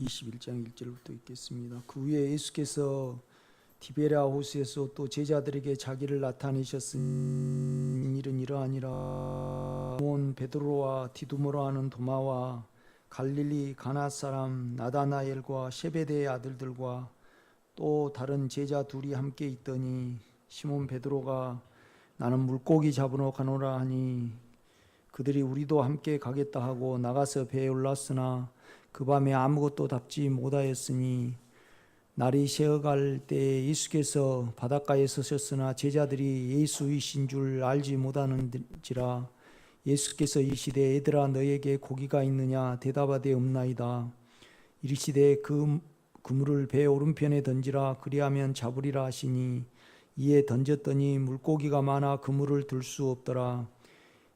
21장 1절부터 읽겠습니다. 그 후에 예수께서 디베랴 호수에서 또 제자들에게 자기를 나타내셨으니 일은 이러하니라. 시몬 베드로와 디두모라 하는 도마와 갈릴리 가나 사람 나다나엘과 셰베대의 아들들과 또 다른 제자 둘이 함께 있더니 시몬 베드로가 나는 물고기 잡으러 가노라 하니 그들이 우리도 함께 가겠다 하고 나가서 배에 올랐으나 그 밤에 아무것도 잡지 못하였으니 날이 새어갈 때에 예수께서 바닷가에 서셨으나 제자들이 예수이신 줄 알지 못하는지라. 예수께서 이르시되 얘들아 너에게 고기가 있느냐 대답하되 없나이다. 이르시되 그 그물을 배 오른편에 던지라 그리하면 잡으리라 하시니 이에 던졌더니 물고기가 많아 그물을 들 수 없더라.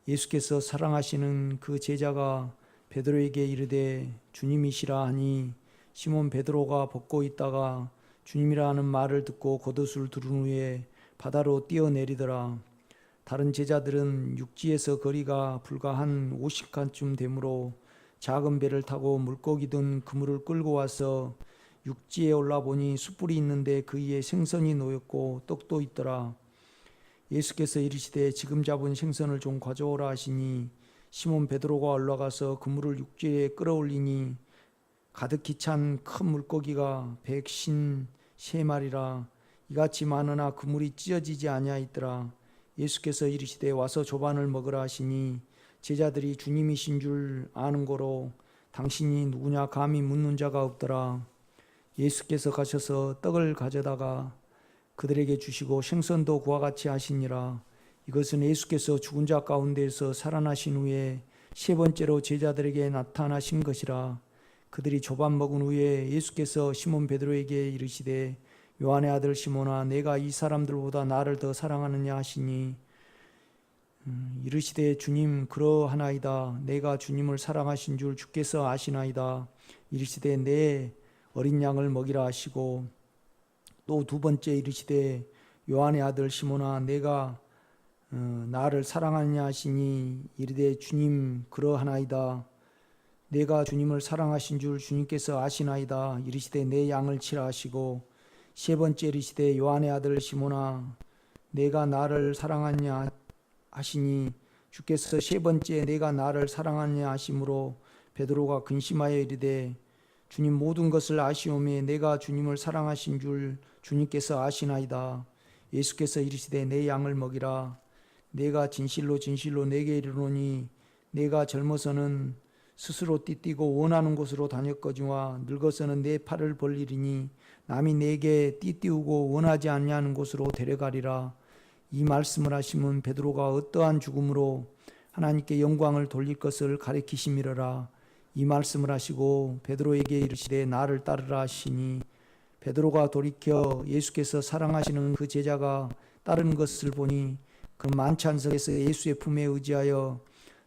예수께서 사랑하시는 그 제자가 베드로에게 이르되 주님이시라 하니 시몬 베드로가 벗고 있다가 주님이라 하는 말을 듣고 겉옷을 두른 후에 바다로 뛰어내리더라. 다른 제자들은 육지에서 거리가 불과 한 50칸쯤 되므로 작은 배를 타고 물고기 든 그물을 끌고 와서 육지에 올라보니 숯불이 있는데 그 위에 생선이 놓였고 떡도 있더라. 예수께서 이르시되 지금 잡은 생선을 좀 가져오라 하시니 시몬 베드로가 올라가서 그물을 육지에 끌어올리니 가득히 찬 큰 물고기가 153마리라. 이같이 많으나 그물이 찢어지지 아니하였더라. 예수께서 이르시되 와서 조반을 먹으라 하시니 제자들이 주님이신 줄 아는 고로 당신이 누구냐 감히 묻는 자가 없더라. 예수께서 가셔서 떡을 가져다가 그들에게 주시고 생선도 그와 같이 하시니라. 이것은 예수께서 죽은 자 가운데에서 살아나신 후에 세 번째로 제자들에게 나타나신 것이라. 그들이 조반 먹은 후에 예수께서 시몬 베드로에게 이르시되 요한의 아들 시몬아 내가 이 사람들보다 나를 더 사랑하느냐 하시니 이르시되 주님 그러하나이다. 내가 주님을 사랑하신 줄 주께서 아시나이다. 이르시되 내 어린 양을 먹이라 하시고 또 두 번째 이르시되 요한의 아들 시몬아 내가 나를 사랑하느냐 하시니 이르되 주님 그러하나이다. 내가 주님을 사랑하신 줄 주님께서 아시나이다. 이르시되 내 양을 치라 하시고 세 번째 이르시되 요한의 아들 시몬아 내가 나를 사랑하느냐 하시니 주께서 세 번째 내가 나를 사랑하느냐 하심으로 베드로가 근심하여 이르되 주님 모든 것을 아시오매 내가 주님을 사랑하신 줄 주님께서 아시나이다. 예수께서 이르시되 내 양을 먹이라. 내가 진실로 진실로 내게 이르노니 내가 젊어서는 스스로 띠뛰고 원하는 곳으로 다녔거니와 늙어서는 내 팔을 벌리리니 남이 내게 띠띠우고 원하지 아니하는 곳으로 데려가리라. 이 말씀을 하시면 베드로가 어떠한 죽음으로 하나님께 영광을 돌릴 것을 가리키심이러라. 이 말씀을 하시고 베드로에게 이르시되 나를 따르라 하시니 베드로가 돌이켜 예수께서 사랑하시는 그 제자가 따르는 것을 보니 그 만찬석에서 예수의 품에 의지하여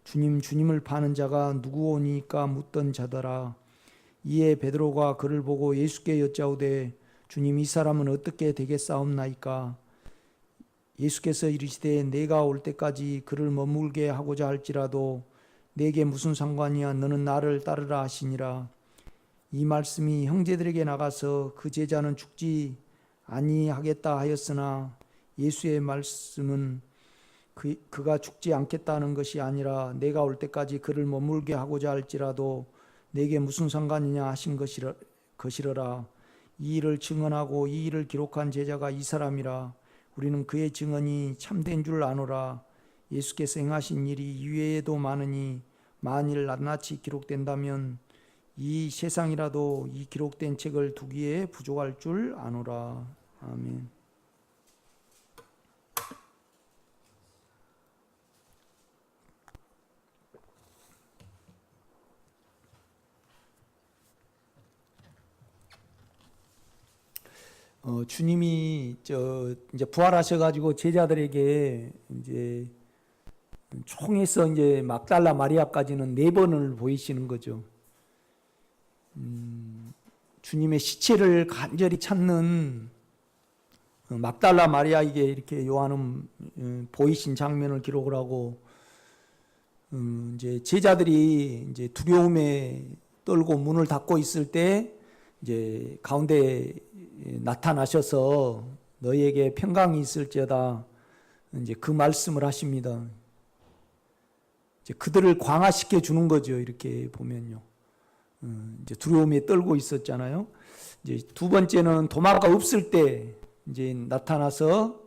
주님을 파는 자가 누구오니까 묻던 자더라. 이에 베드로가 그를 보고 예수께 여짜오되 주님 이 사람은 어떻게 되겠사옵나이까. 예수께서 이르시되 내가 올 때까지 그를 머물게 하고자 할지라도 내게 무슨 상관이야 너는 나를 따르라 하시니라. 이 말씀이 형제들에게 나가서 그 제자는 죽지 아니하겠다 하였으나 예수의 말씀은 그가 죽지 않겠다는 것이 아니라 내가 올 때까지 그를 머물게 하고자 할지라도 내게 무슨 상관이냐 하신 것이러라. 이 일을 증언하고 이 일을 기록한 제자가 이 사람이라. 우리는 그의 증언이 참된 줄 아노라. 예수께서 행하신 일이 이외에도 많으니 만일 낱낱이 기록된다면 이 세상이라도 이 기록된 책을 두기에 부족할 줄 아노라. 아멘. 주님이 이제 부활하셔가지고 제자들에게 이제 총에서 이제 막달라 마리아까지는 4번을 보이시는 거죠. 주님의 시체를 간절히 찾는 막달라 마리아에게 이렇게 요한은 보이신 장면을 기록을 하고 이제 제자들이 이제 두려움에 떨고 문을 닫고 있을 때 이제 가운데 나타나셔서 너희에게 평강이 있을지어다 이제 그 말씀을 하십니다. 이제 그들을 광화시켜 주는 거죠. 이렇게 보면요. 이제 두려움에 떨고 있었잖아요. 이제 두 번째는 도마가 없을 때 이제 나타나서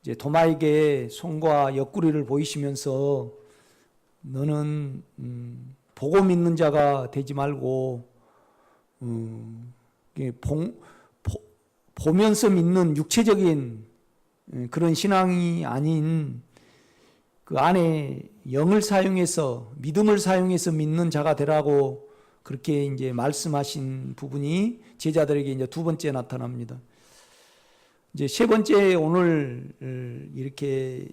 이제 도마에게 손과 옆구리를 보이시면서 너는 보고 믿는 자가 되지 말고 보면서 믿는 육체적인 그런 신앙이 아닌 그 안에 영을 사용해서 믿음을 사용해서 믿는 자가 되라고 그렇게 이제 말씀하신 부분이 제자들에게 이제 두 번째 나타납니다. 이제 세 번째 오늘 이렇게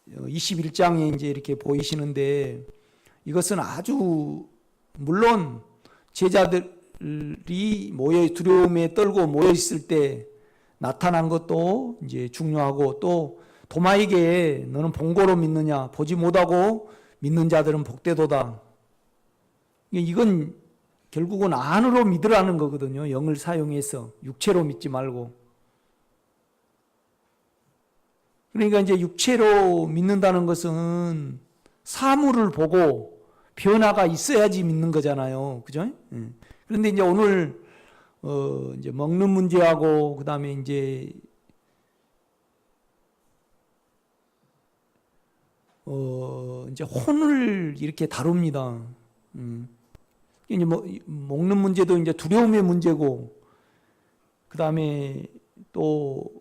21장에 이제 이렇게 보이시는데 이것은 아주 물론 제자들이 두려움에 떨고 모여 있을 때 나타난 것도 이제 중요하고 또 도마에게 너는 본고로 믿느냐 보지 못하고 믿는 자들은 복되도다. 이건 결국은 안으로 믿으라는 거거든요. 영을 사용해서 육체로 믿지 말고. 그러니까 이제 육체로 믿는다는 것은 사물을 보고 변화가 있어야지 믿는 거잖아요. 그죠? 그런데 이제 오늘 이제 먹는 문제하고 그다음에 이제 이제 혼을 이렇게 다룹니다. 이제 먹는 문제도 이제 두려움의 문제고, 그 다음에 또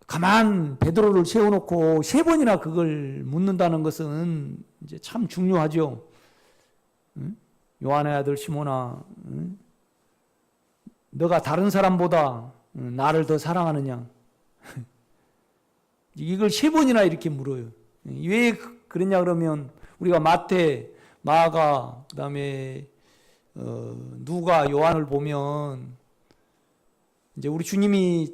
가만 베드로를 세워놓고 세 번이나 그걸 묻는다는 것은 이제 참 중요하죠. 요한의 아들 시몬아, 너가 다른 사람보다 나를 더 사랑하느냐? 이걸 세 번이나 이렇게 물어요. 왜 그랬냐 그러면 우리가 마태, 마가, 그 다음에 누가, 요한을 보면 이제 우리 주님이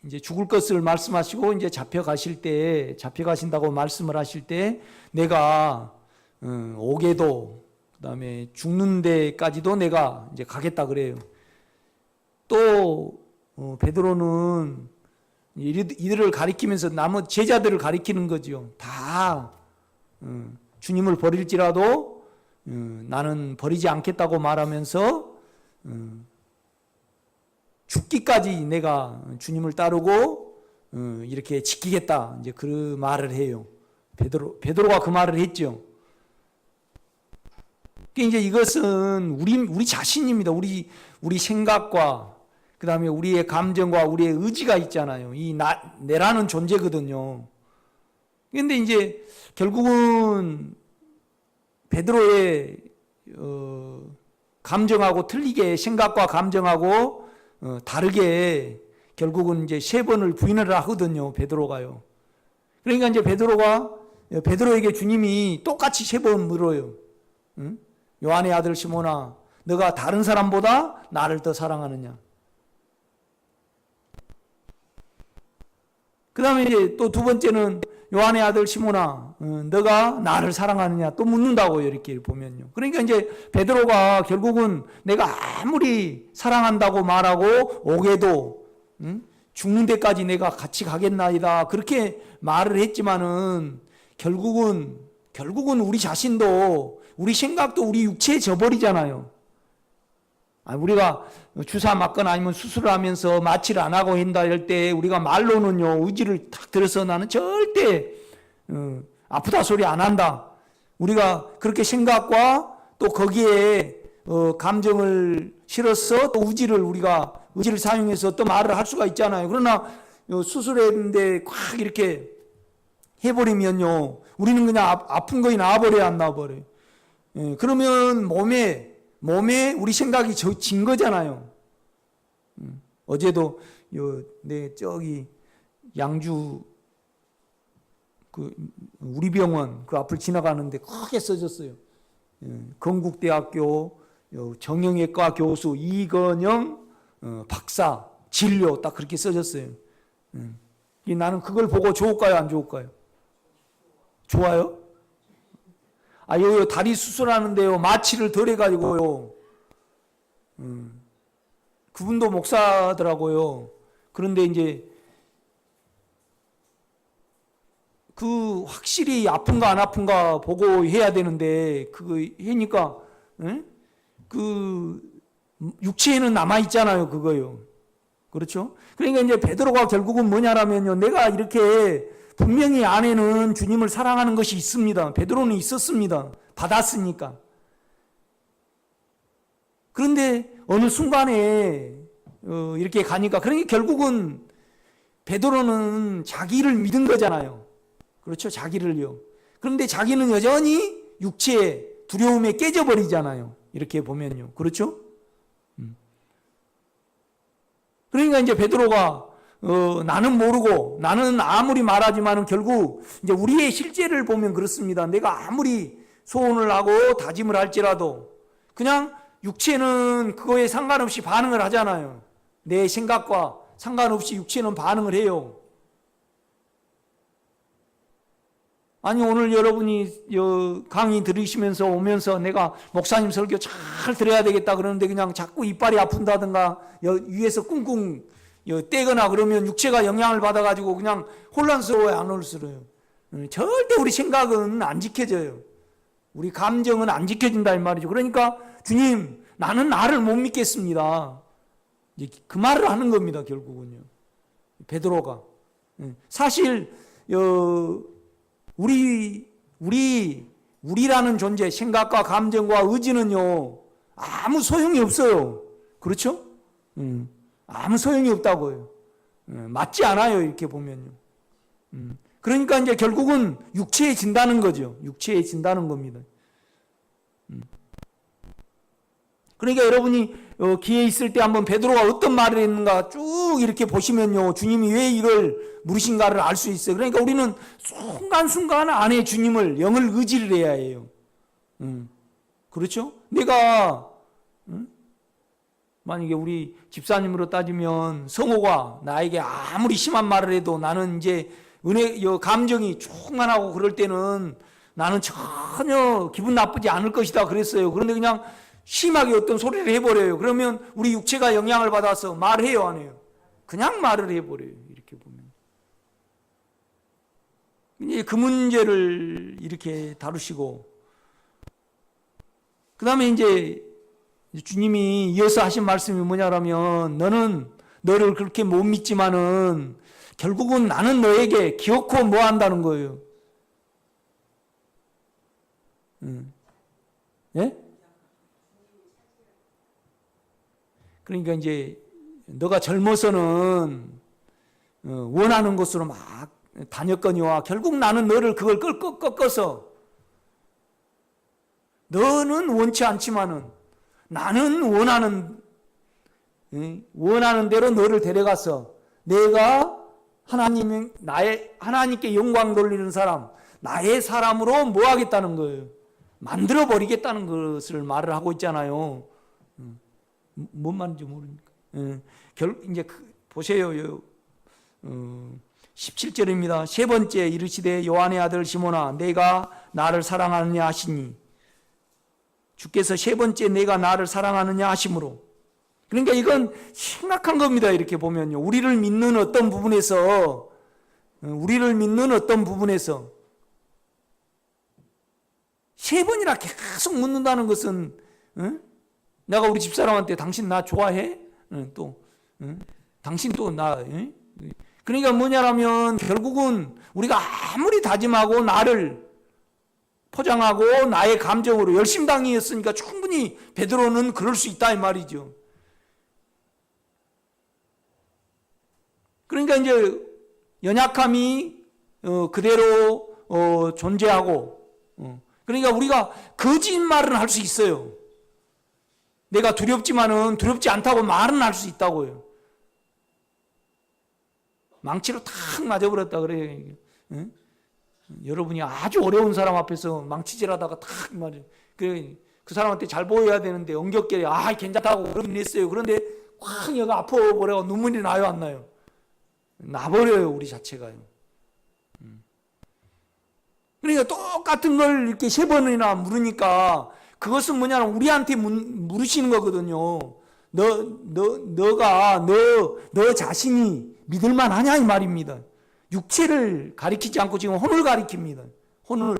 이제 죽을 것을 말씀하시고 이제 잡혀가신다고 말씀을 하실 때 내가 오게도 그 다음에 죽는 데까지도 내가 이제 가겠다 그래요. 또 베드로는 이들을 가리키면서 나머지 제자들을 가리키는 거죠. 다 주님을 버릴지라도 나는 버리지 않겠다고 말하면서 죽기까지 내가 주님을 따르고 이렇게 지키겠다. 이제 그 말을 해요. 베드로가 그 말을 했죠. 그러니까 이제 이것은 우리 자신입니다. 우리 생각과 그 다음에 우리의 감정과 우리의 의지가 있잖아요. 이 내라는 존재거든요. 그런데 이제 결국은 베드로의 감정하고 틀리게 생각과 감정하고 다르게 결국은 이제 세 번을 부인을 하거든요. 베드로가요. 그러니까 이제 베드로에게 주님이 똑같이 세 번 물어요. 응? 요한의 아들 시몬아, 너가 다른 사람보다 나를 더 사랑하느냐? 그 다음에 이제 또 두 번째는 요한의 아들 시몬아, 너가 나를 사랑하느냐? 또 묻는다고요. 이렇게 보면요. 그러니까 이제 베드로가 결국은 내가 아무리 사랑한다고 말하고 오게도 죽는 데까지 내가 같이 가겠나이다. 그렇게 말을 했지만은 결국은 우리 자신도 우리 생각도 우리 육체에 져버리잖아요. 우리가 주사 맞거나 아니면 수술을 하면서 마취를 안 하고 한다 할 때 우리가 말로는요 의지를 탁 들어서 나는 절대 아프다 소리 안 한다. 우리가 그렇게 생각과 또 거기에 감정을 실어서 또 의지를 사용해서 또 말을 할 수가 있잖아요. 그러나 수술했는데 꽉 이렇게 해버리면요 우리는 그냥 아픈 거에 나와버려야 안 나와버려요. 그러면 몸에 우리 생각이 진 거잖아요. 어제도 저기 양주 우리 병원 그 앞을 지나가는데 크게 써졌어요. 건국대학교 정형외과 교수 이건영 박사 진료 딱 그렇게 써졌어요. 나는 그걸 보고 좋을까요, 안 좋을까요? 좋아요? 요 다리 수술하는데요 마취를 덜 해가지고요. 그분도 목사더라고요. 그런데 이제 그 확실히 아픈가 안 아픈가 보고 해야 되는데 그거 해니까 그 육체에는 남아 있잖아요. 그거요. 그렇죠? 그러니까 이제 베드로가 결국은 뭐냐라면요. 내가 이렇게 분명히 안에는 주님을 사랑하는 것이 있습니다. 베드로는 있었습니다. 받았으니까. 그런데 어느 순간에 이렇게 가니까 그러니까 결국은 베드로는 자기를 믿은 거잖아요. 그렇죠? 자기를요. 그런데 자기는 여전히 육체의 두려움에 깨져버리잖아요. 이렇게 보면요. 그렇죠? 그러니까 이제 베드로가 나는 모르고 나는 아무리 말하지만은 결국 이제 우리의 실제를 보면 그렇습니다. 내가 아무리 소원을 하고 다짐을 할지라도 그냥 육체는 그거에 상관없이 반응을 하잖아요. 내 생각과 상관없이 육체는 반응을 해요. 아니 오늘 여러분이 강의 들으시면서 오면서 내가 목사님 설교 잘 들어야 되겠다 그러는데 그냥 자꾸 이빨이 아픈다든가 위에서 꿍꿍 떼거나 그러면 육체가 영향을 받아가지고 그냥 혼란스러워요, 안 혼란스러워요? 절대 우리 생각은 안 지켜져요. 우리 감정은 안 지켜진다 이 말이죠. 그러니까 주님 나는 나를 못 믿겠습니다. 그 말을 하는 겁니다. 결국은요. 베드로가 사실 우리라는 존재, 생각과 감정과 의지는요, 아무 소용이 없어요. 그렇죠? 아무 소용이 없다고요. 맞지 않아요, 이렇게 보면요. 그러니까 이제 결국은 육체에 진다는 거죠. 육체에 진다는 겁니다. 그러니까 여러분이 기회 있을 때 한번 베드로가 어떤 말을 했는가 쭉 이렇게 보시면요. 주님이 왜 이걸 물으신가를 알 수 있어요. 그러니까 우리는 순간순간 안에 주님을 영을 의지를 해야 해요. 그렇죠? 내가 만약에 우리 집사님으로 따지면 성호가 나에게 아무리 심한 말을 해도 나는 이제 감정이 충만하고 그럴 때는 나는 전혀 기분 나쁘지 않을 것이다 그랬어요. 그런데 그냥 심하게 어떤 소리를 해버려요. 그러면 우리 육체가 영향을 받아서 말해요, 안 해요? 그냥 말을 해버려요. 이렇게 보면. 이제 그 문제를 이렇게 다루시고, 그 다음에 이제 주님이 이어서 하신 말씀이 뭐냐라면, 너는 너를 그렇게 못 믿지만은 결국은 나는 너에게 기어코 뭐 한다는 거예요. 예? 그러니까 이제 너가 젊어서는 원하는 곳으로 막 다녔거니와 결국 나는 너를 그걸 꺾어서 너는 원치 않지만은 나는 원하는 대로 너를 데려가서 내가 하나님께 영광 돌리는 사람, 나의 사람으로 뭐 하겠다는 거예요? 만들어 버리겠다는 것을 말을 하고 있잖아요. 뭔 말인지 모르니까. 이제 보세요. 17절입니다. 세 번째 이르시되 요한의 아들 시몬아 내가 나를 사랑하느냐 하시니 주께서 세 번째 내가 나를 사랑하느냐 하심으로 그러니까 이건 심각한 겁니다. 이렇게 보면요. 우리를 믿는 어떤 부분에서 세 번이나 계속 묻는다는 것은 내가 우리 집사람한테 당신 나 좋아해? 당신 또 나 그러니까 뭐냐라면 결국은 우리가 아무리 다짐하고 나를 포장하고 나의 감정으로 열심당이었으니까 충분히 베드로는 그럴 수 있다 이 말이죠. 그러니까 이제 연약함이 그대로 존재하고 그러니까 우리가 거짓말은 할 수 있어요. 내가 두렵지만은 두렵지 않다고 말은 할 수 있다고요. 망치로 탁 맞아버렸다 그래요. 응? 여러분이 아주 어려운 사람 앞에서 망치질하다가 탁 맞아. 그 사람한테 잘 보여야 되는데 엉겹게 괜찮다고 그러긴 했어요. 그런데 확 여가 아파버려 눈물이 나요, 안 나요? 나버려요, 우리 자체가요. 그러니까 똑같은 걸 이렇게 세 번이나 물으니까 그것은 뭐냐면 우리한테 물으시는 거거든요. 너 자신이 믿을만 하냐 이 말입니다. 육체를 가리키지 않고 지금 혼을 가리킵니다. 혼을.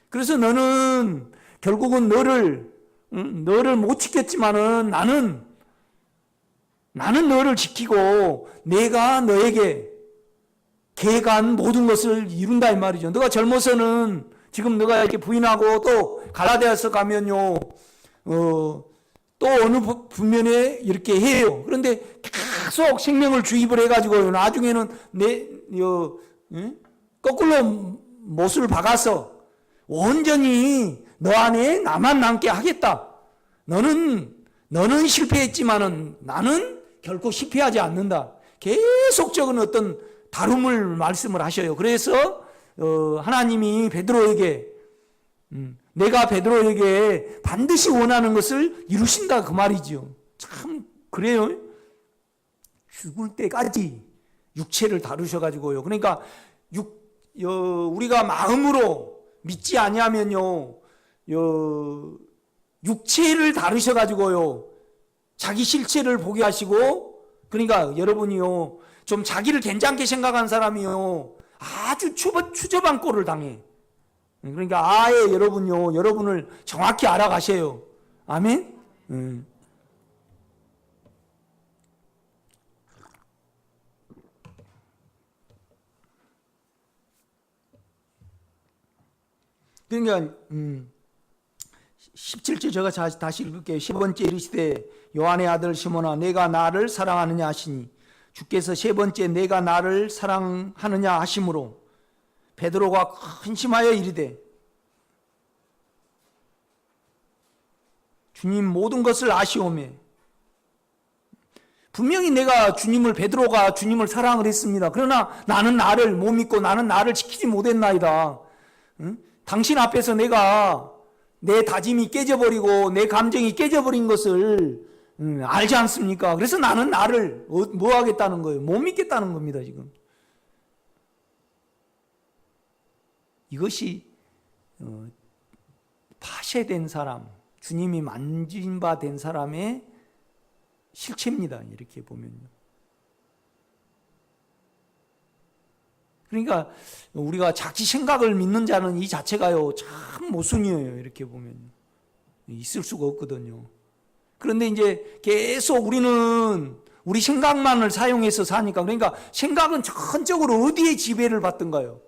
그래서 너는 결국은 너를 못 지켰지만은 나는 너를 지키고 내가 너에게 계획한 모든 것을 이룬다 이 말이죠. 너가 젊어서는 지금 너가 이렇게 부인하고 또 갈라디아서 가면요, 또 어느 분면에 이렇게 해요. 그런데 계속 생명을 주입을 해가지고 나중에는 거꾸로 못을 박아서 온전히 너 안에 나만 남게 하겠다. 너는 실패했지만은 나는 결코 실패하지 않는다. 계속적인 어떤 다름을 말씀을 하셔요. 그래서 하나님이 베드로에게 내가 베드로에게 반드시 원하는 것을 이루신다 그 말이죠. 참 그래요. 죽을 때까지 육체를 다루셔가지고요. 그러니까 우리가 마음으로 믿지 아니하면요, 육체를 다루셔가지고요, 자기 실체를 보게 하시고, 그러니까 여러분이요, 좀 자기를 괜찮게 생각한 사람이요, 아주 추접한 꼴을 당해. 그러니까 아예 여러분요, 여러분을 정확히 알아가셔요. 아멘? 그러니까 17절 제가 다시 읽을게요. 10번째 이르시되 요한의 아들 시몬아 내가 나를 사랑하느냐 하시니 주께서 세 번째 내가 나를 사랑하느냐 하심으로 베드로가 근심하여 이르되 주님 모든 것을 아시오매. 분명히 베드로가 주님을 사랑을 했습니다. 그러나 나는 나를 못 믿고 나는 나를 지키지 못했나이다. 당신 앞에서 내가 내 다짐이 깨져버리고 내 감정이 깨져버린 것을 알지 않습니까? 그래서 나는 나를 뭐 하겠다는 거예요? 못 믿겠다는 겁니다, 지금. 이것이 파쇄된 사람, 주님이 만진 바 된 사람의 실체입니다. 이렇게 보면요. 그러니까 우리가 자기 생각을 믿는 자는 이 자체가요 참 모순이에요. 이렇게 보면 있을 수가 없거든요. 그런데 이제 계속 우리는 우리 생각만을 사용해서 사니까, 그러니까 생각은 전적으로 어디에 지배를 받던가요?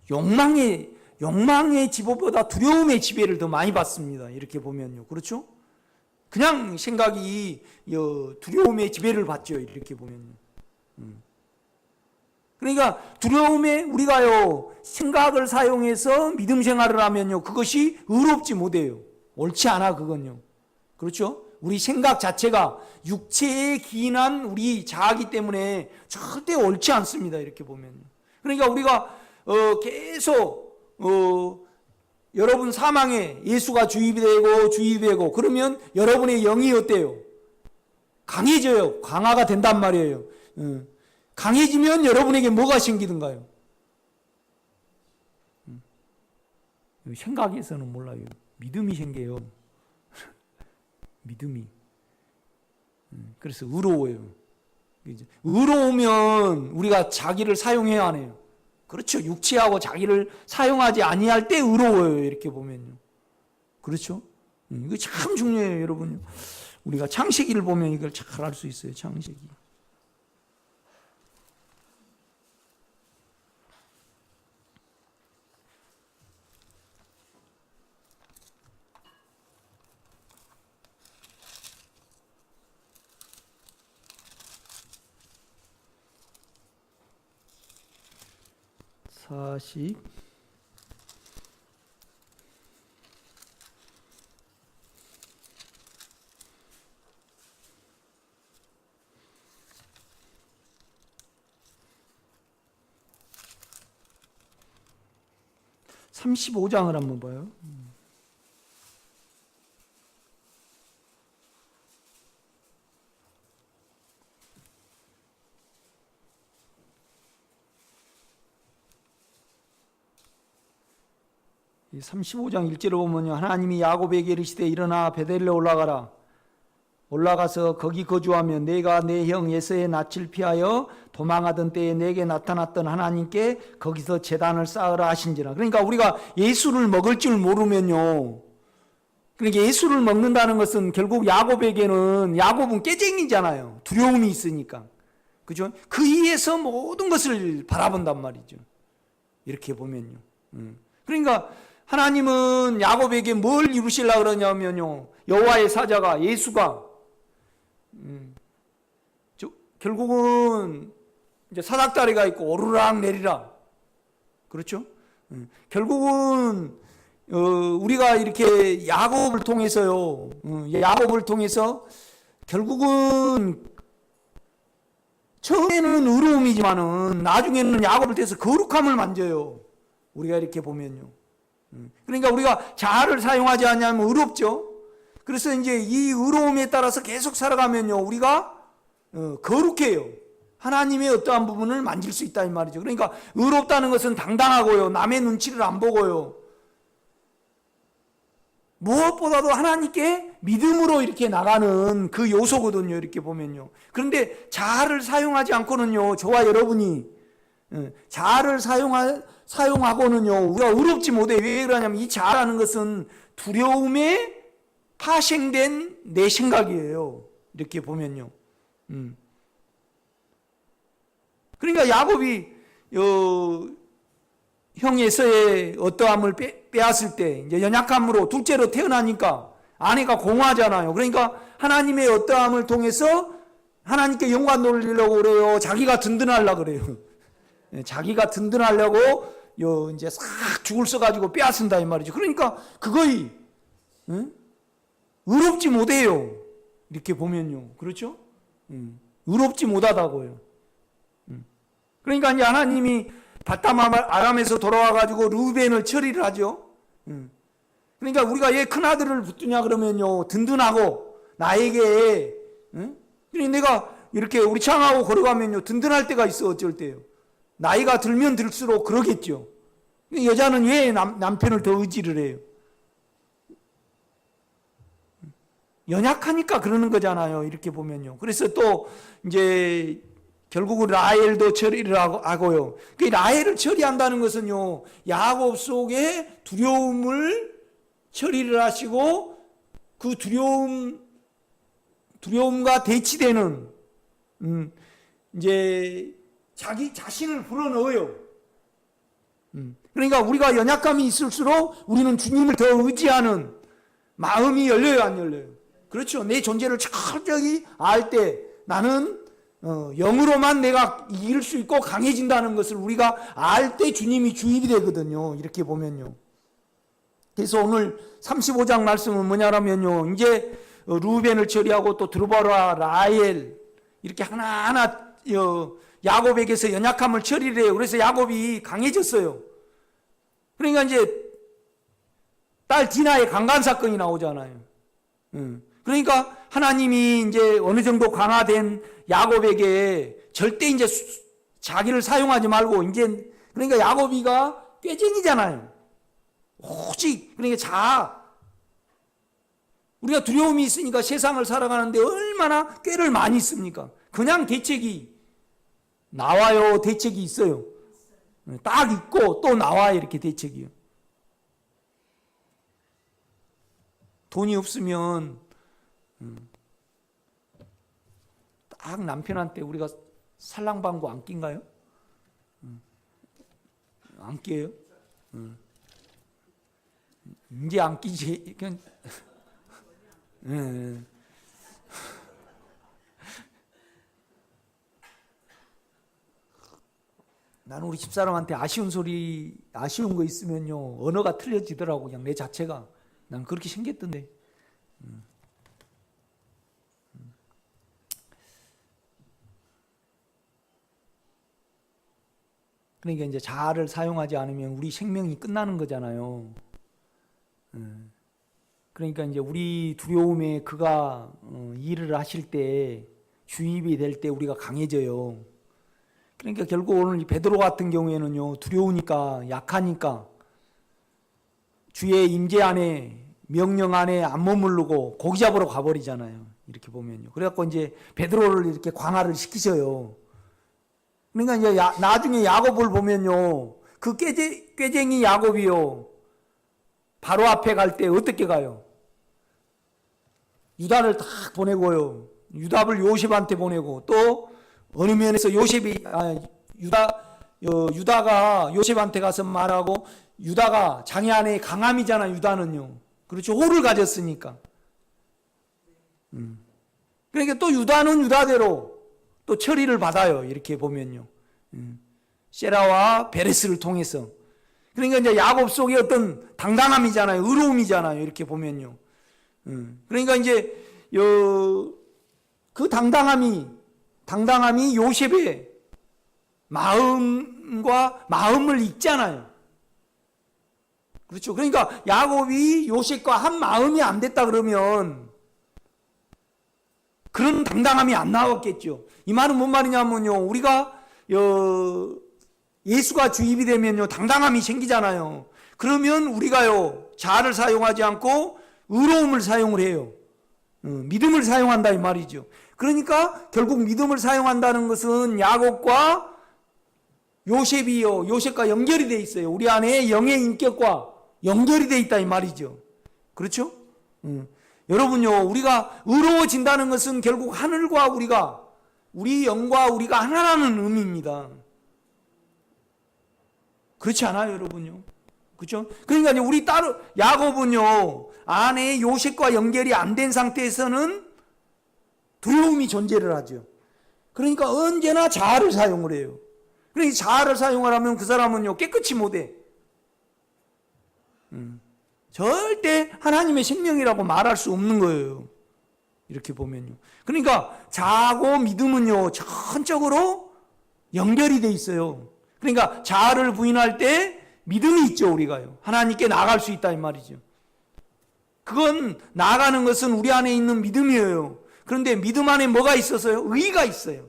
욕망의 지배보다 두려움의 지배를 더 많이 받습니다. 이렇게 보면요. 그렇죠? 그냥 생각이 두려움의 지배를 받죠. 이렇게 보면요. 그러니까 두려움에 우리가요 생각을 사용해서 믿음 생활을 하면요 그것이 의롭지 못해요. 옳지 않아 그건요. 그렇죠? 우리 생각 자체가 육체에 기인한 우리 자아기 때문에 절대 옳지 않습니다. 이렇게 보면요. 그러니까 우리가 계속 여러분 사망에 예수가 주입이 되고 그러면 여러분의 영이 어때요? 강해져요. 강화가 된단 말이에요. 강해지면 여러분에게 뭐가 생기든가요? 생각에서는 몰라요. 믿음이 생겨요. 믿음이. 그래서 의로워요. 의로우면 우리가 자기를 사용해야 하네요. 그렇죠. 육체하고 자기를 사용하지 아니할 때 의로워요. 이렇게 보면요. 그렇죠? 이거 참 중요해요, 여러분. 우리가 창세기를 보면 이걸 잘 알 수 있어요. 창세기. 사십 35장을 한번 봐요. 35장 1절을 보면요, 하나님이 야곱에게 이르시되 일어나 베델레 올라가라. 올라가서 거기 거주하며 내가 내 형 에서의 낯을 피하여 도망하던 때에 내게 나타났던 하나님께 거기서 제단을 쌓으라 하신지라. 그러니까 우리가 예수를 먹을 줄 모르면요, 그러니까 예수를 먹는다는 것은 결국 야곱은 깨쟁이잖아요. 두려움이 있으니까. 그죠? 그 위에서 모든 것을 바라본단 말이죠. 이렇게 보면요. 그러니까 하나님은 야곱에게 뭘 이루시려고 그러냐면요, 여호와의 사자가, 예수가 결국은 이제 사닥다리가 있고 오르락 내리락, 그렇죠? 결국은 우리가 이렇게 야곱을 통해서요, 야곱을 통해서 결국은 처음에는 의로움이지만은 나중에는 야곱을 통해서 거룩함을 만져요. 우리가 이렇게 보면요. 그러니까 우리가 자아를 사용하지 않으면 의롭죠. 그래서 이제 이 의로움에 따라서 계속 살아가면요, 우리가 거룩해요. 하나님의 어떠한 부분을 만질 수 있다 이 말이죠. 그러니까 의롭다는 것은 당당하고요, 남의 눈치를 안 보고요, 무엇보다도 하나님께 믿음으로 이렇게 나가는 그 요소거든요. 이렇게 보면요. 그런데 자아를 사용하지 않고는요, 저와 여러분이 자아를 사용하고는요, 우리가 의롭지 못해. 왜 그러냐면 이 자아라는 것은 두려움에 파생된 내 생각이에요. 이렇게 보면요. 그러니까 야곱이 형 에서의 어떠함을 빼앗을 때 이제 연약함으로 둘째로 태어나니까 아내가 공허하잖아요. 그러니까 하나님의 어떠함을 통해서 하나님께 영광 돌리려고 그래요. 자기가 든든하려고 그래요. 자기가 든든하려고 이제 싹 죽을 써가지고 빼앗은다 이 말이죠. 그러니까 그거이 의롭지 못해요. 이렇게 보면요, 그렇죠? 의롭지 못하다고요. 그러니까 이제 하나님이 바담 아람에서 돌아와가지고 르우벤을 처리를 하죠. 그러니까 우리가 얘 큰아들을 붙드냐 그러면요, 든든하고 나에게, 그러니까 내가 이렇게 우리 창하고 걸어가면요, 든든할 때가 있어. 어쩔 때요. 나이가 들면 들수록 그러겠죠. 여자는 왜 남편을 더 의지를 해요? 연약하니까 그러는 거잖아요. 이렇게 보면요. 그래서 또 이제 결국은 라헬도 처리를 하고요. 그 라헬을 처리한다는 것은요, 야곱 속에 두려움을 처리를 하시고 그 두려움과 대치되는 이제 자기 자신을 불어넣어요. 그러니까 우리가 연약감이 있을수록 우리는 주님을 더 의지하는 마음이 열려요, 안 열려요? 그렇죠. 내 존재를 철저히 알 때 나는 영으로만 내가 이길 수 있고 강해진다는 것을 우리가 알 때 주님이 주입이 되거든요. 이렇게 보면요. 그래서 오늘 35장 말씀은 뭐냐면요, 이제 루벤을 처리하고 또 드보라, 라헬 이렇게 하나하나 야곱에게서 연약함을 처리를 해요. 그래서 야곱이 강해졌어요. 그러니까 이제 딸 디나의 강간 사건이 나오잖아요. 그러니까 하나님이 이제 어느 정도 강화된 야곱에게 절대 이제 자기를 사용하지 말고, 이제 그러니까 야곱이가 꾀쟁이잖아요. 오직 그러니까 우리가 두려움이 있으니까 세상을 살아가는데 얼마나 꾀를 많이 씁니까? 그냥 대책이 나와요. 대책이 있어요. 딱 있고 또 나와요. 이렇게 대책이요. 돈이 없으면 딱 남편한테 우리가 살랑방구 안 낀가요? 안 끼요? 이제 안 끼지. 그냥 나는 우리 집사람한테 아쉬운 거 있으면요, 언어가 틀려지더라고. 그냥 내 자체가. 난 그렇게 생겼던데. 그러니까 이제 자아를 사용하지 않으면 우리 생명이 끝나는 거잖아요. 그러니까 이제 우리 두려움에 그가 일을 하실 때, 주입이 될 때 우리가 강해져요. 그러니까 결국 오늘 베드로 같은 경우에는요, 두려우니까, 약하니까 주의 임재 안에, 명령 안에 안 머무르고 고기 잡으러 가버리잖아요. 이렇게 보면요. 그래갖고 이제 베드로를 이렇게 광화를 시키셔요. 그러니까 이제 나중에 야곱을 보면요. 그 꾀쟁이 야곱이요. 바로 앞에 갈 때 어떻게 가요? 유다를 딱 보내고요. 유다를 요셉한테 보내고 또 어느 면에서 유다가 요셉한테 가서 말하고 유다가 장애 안에 강함이잖아. 유다는요. 그렇죠. 호를 가졌으니까. 그러니까 또 유다는 유다대로 또 처리를 받아요. 이렇게 보면요. 세라와 베레스를 통해서. 그러니까 이제 야곱 속에 어떤 당당함이잖아요. 의로움이잖아요. 이렇게 보면요. 그러니까 이제 그 당당함이 요셉의 마음을 읽잖아요. 그렇죠. 그러니까 야곱이 요셉과 한 마음이 안 됐다 그러면 그런 당당함이 안 나왔겠죠. 이 말은 뭔 말이냐면요. 우리가 예수가 주입이 되면요. 당당함이 생기잖아요. 그러면 우리가요. 자아를 사용하지 않고 의로움을 사용을 해요. 믿음을 사용한다 이 말이죠. 그러니까 결국 믿음을 사용한다는 것은 야곱과 요셉과 연결이 돼 있어요. 우리 안에 영의 인격과 연결이 돼 있다 이 말이죠. 그렇죠? 여러분요, 우리가 의로워진다는 것은 결국 하늘과 우리 영과 우리가 하나라는 의미입니다. 그렇지 않아요, 여러분요? 그렇죠? 그러니까 우리 야곱은요, 안에 요셉과 연결이 안 된 상태에서는 두려움이 존재를 하죠. 그러니까 언제나 자아를 사용을 해요. 그러니까 자아를 사용을 하면 그 사람은요, 깨끗이 못해. 절대 하나님의 생명이라고 말할 수 없는 거예요. 이렇게 보면요. 그러니까 자아고 믿음은요, 전적으로 연결이 돼 있어요. 그러니까 자아를 부인할 때 믿음이 있죠, 우리가요. 하나님께 나아갈 수 있다 이 말이죠. 그건 나아가는 것은 우리 안에 있는 믿음이에요. 그런데 믿음 안에 뭐가 있어서요? 의가 있어요.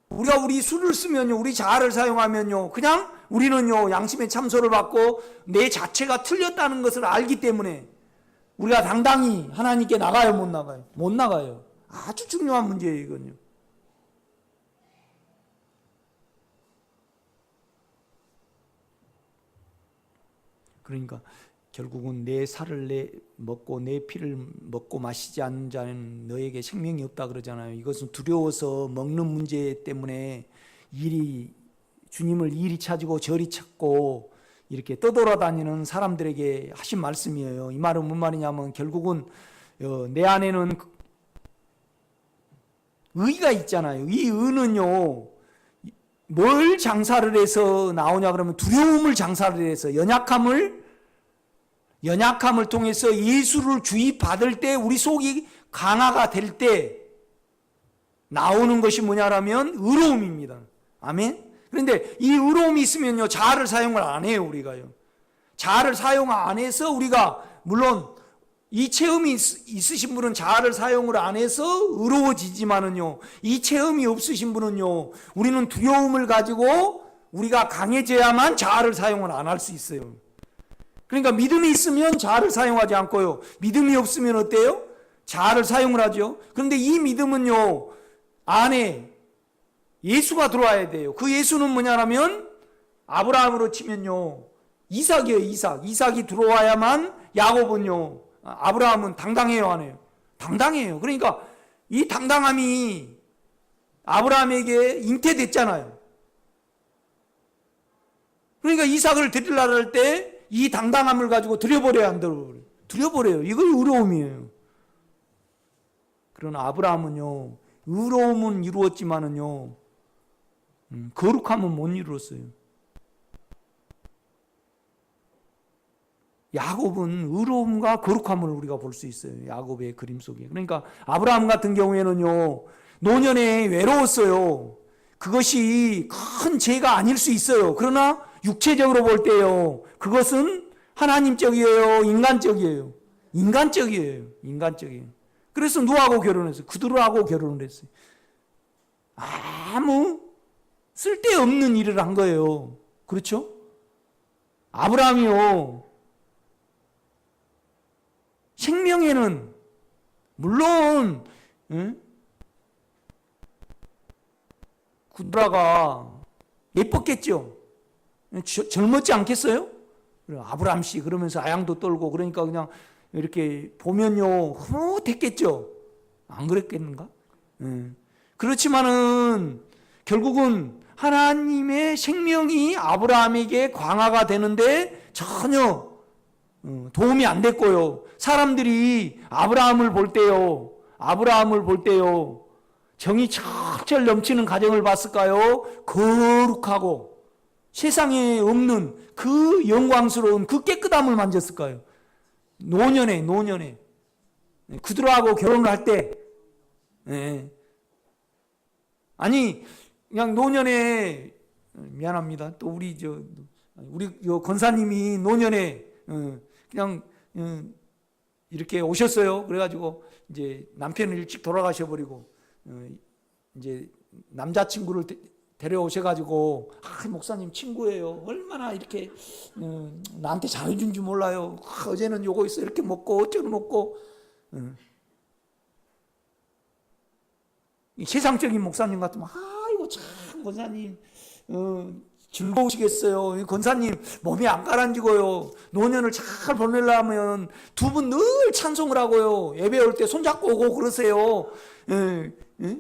우리가 우리 수를 쓰면요, 우리 자아를 사용하면요, 그냥 우리는요, 양심의 참소를 받고 내 자체가 틀렸다는 것을 알기 때문에 우리가 당당히 하나님께 나가요, 못 나가요? 못 나가요. 아주 중요한 문제예요, 이건요. 그러니까 결국은 내 살을 먹고 내 피를 먹고 마시지 않는 자는 너에게 생명이 없다 그러잖아요. 이것은 두려워서 먹는 문제 때문에 주님을 이리 찾고 저리 찾고 이렇게 떠돌아다니는 사람들에게 하신 말씀이에요. 이 말은 뭔 말이냐면 결국은 내 안에는 의가 있잖아요. 이 의는요, 뭘 장사를 해서 나오냐 그러면 두려움을 장사를 해서 연약함을 통해서 예수를 주입받을 때 우리 속이 강화가 될 때 나오는 것이 뭐냐라면 의로움입니다. 아멘. 그런데 이 의로움이 있으면요, 자아를 사용을 안 해요, 우리가요. 자아를 사용 안 해서 우리가, 물론 이 체험이 있으신 분은 자아를 사용을 안 해서 의로워지지만은요, 이 체험이 없으신 분은요, 우리는 두려움을 가지고 우리가 강해져야만 자아를 사용을 안 할 수 있어요. 그러니까 믿음이 있으면 자아를 사용하지 않고요, 믿음이 없으면 어때요? 자아를 사용을 하죠. 그런데 이 믿음은요, 안에 예수가 들어와야 돼요. 그 예수는 뭐냐면 아브라함으로 치면요, 이삭이에요. 이삭이 들어와야만 야곱은요, 아브라함은 당당해요, 안 해요? 당당해요. 그러니까 이 당당함이 아브라함에게 잉태됐잖아요. 그러니까 이삭을 드리려고 할 때 이 당당함을 가지고 드려버려야 안 드려버려요. 드려버려요. 이거 의로움이에요. 그러나 아브라함은요, 의로움은 이루었지만은요, 거룩함은 못 이루었어요. 야곱은 의로움과 거룩함을 우리가 볼 수 있어요. 야곱의 그림 속에. 그러니까 아브라함 같은 경우에는요, 노년에 외로웠어요. 그것이 큰 죄가 아닐 수 있어요. 그러나 육체적으로 볼 때요, 그것은 하나님적이에요, 인간적이에요? 인간적이에요. 그래서 누구하고 결혼했어요? 그들하고 결혼을 했어요. 아무 쓸데없는 일을 한 거예요. 그렇죠? 아브라함이요, 생명에는 물론 구드라가 예뻤겠죠. 젊었지 않겠어요? 아브람 씨 그러면서 아양도 떨고 그러니까 그냥 이렇게 보면요 흐뭇했겠죠. 안 그랬겠는가? 그렇지만은 결국은 하나님의 생명이 아브라함에게 강화가 되는데 전혀 도움이 안 됐고요. 사람들이 아브라함을 볼 때요, 정이 철철 넘치는 가정을 봤을까요? 거룩하고 세상에 없는 그 영광스러운 그 깨끗함을 만졌을까요? 노년에 그들하고 결혼을 할 때, 아니 그냥 노년에 미안합니다. 또 우리 권사님이 노년에 그냥 이렇게 오셨어요. 그래가지고 이제 남편은 일찍 돌아가셔 버리고 이제 남자친구를 데려오셔가지고 목사님 친구예요. 얼마나 이렇게 나한테 잘해준 줄 몰라요. 어제는 요거 있어 이렇게 먹고 어쩌고 먹고 세상적인 목사님 같으면 아이고 참 권사님 즐거우시겠어요. 권사님 몸이 안 가라앉고요. 노년을 잘 보내려면 두 분 늘 찬송을 하고요. 예배 올 때 손잡고 오고 그러세요.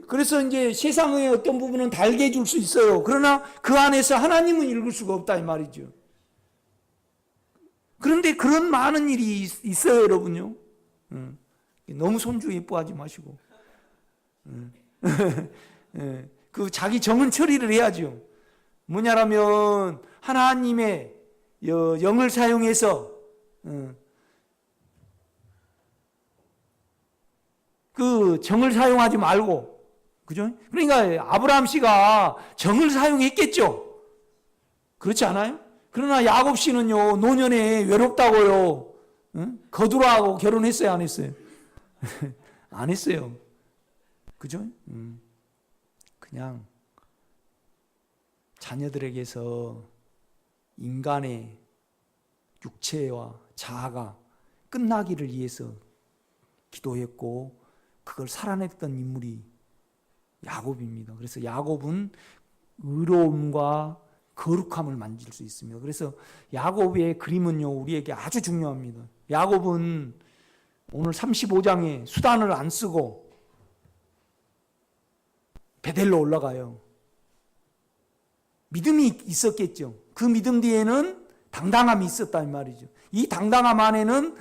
그래서 이제 세상의 어떤 부분은 달게 해줄 수 있어요. 그러나 그 안에서 하나님은 읽을 수가 없다 이 말이죠. 그런데 그런 많은 일이 있어요, 여러분요. 너무 손주 예뻐하지 마시고. 그 자기 정은 처리를 해야죠. 뭐냐라면 하나님의 영을 사용해서 그 정을 사용하지 말고, 그죠? 그러니까 아브라함 씨가 정을 사용했겠죠. 그렇지 않아요? 그러나 야곱 씨는요 노년에 외롭다고요 거두라하고 결혼했어요, 안 했어요? 안 했어요. 그죠? 그냥 자녀들에게서 인간의 육체와 자아가 끝나기를 위해서 기도했고 그걸 살아냈던 인물이 야곱입니다. 그래서 야곱은 의로움과 거룩함을 만질 수 있습니다. 그래서 야곱의 그림은요 우리에게 아주 중요합니다. 야곱은 오늘 35장에 수단을 안 쓰고 베델로 올라가요. 믿음이 있었겠죠. 그 믿음 뒤에는 당당함이 있었단 말이죠. 이 당당함 안에는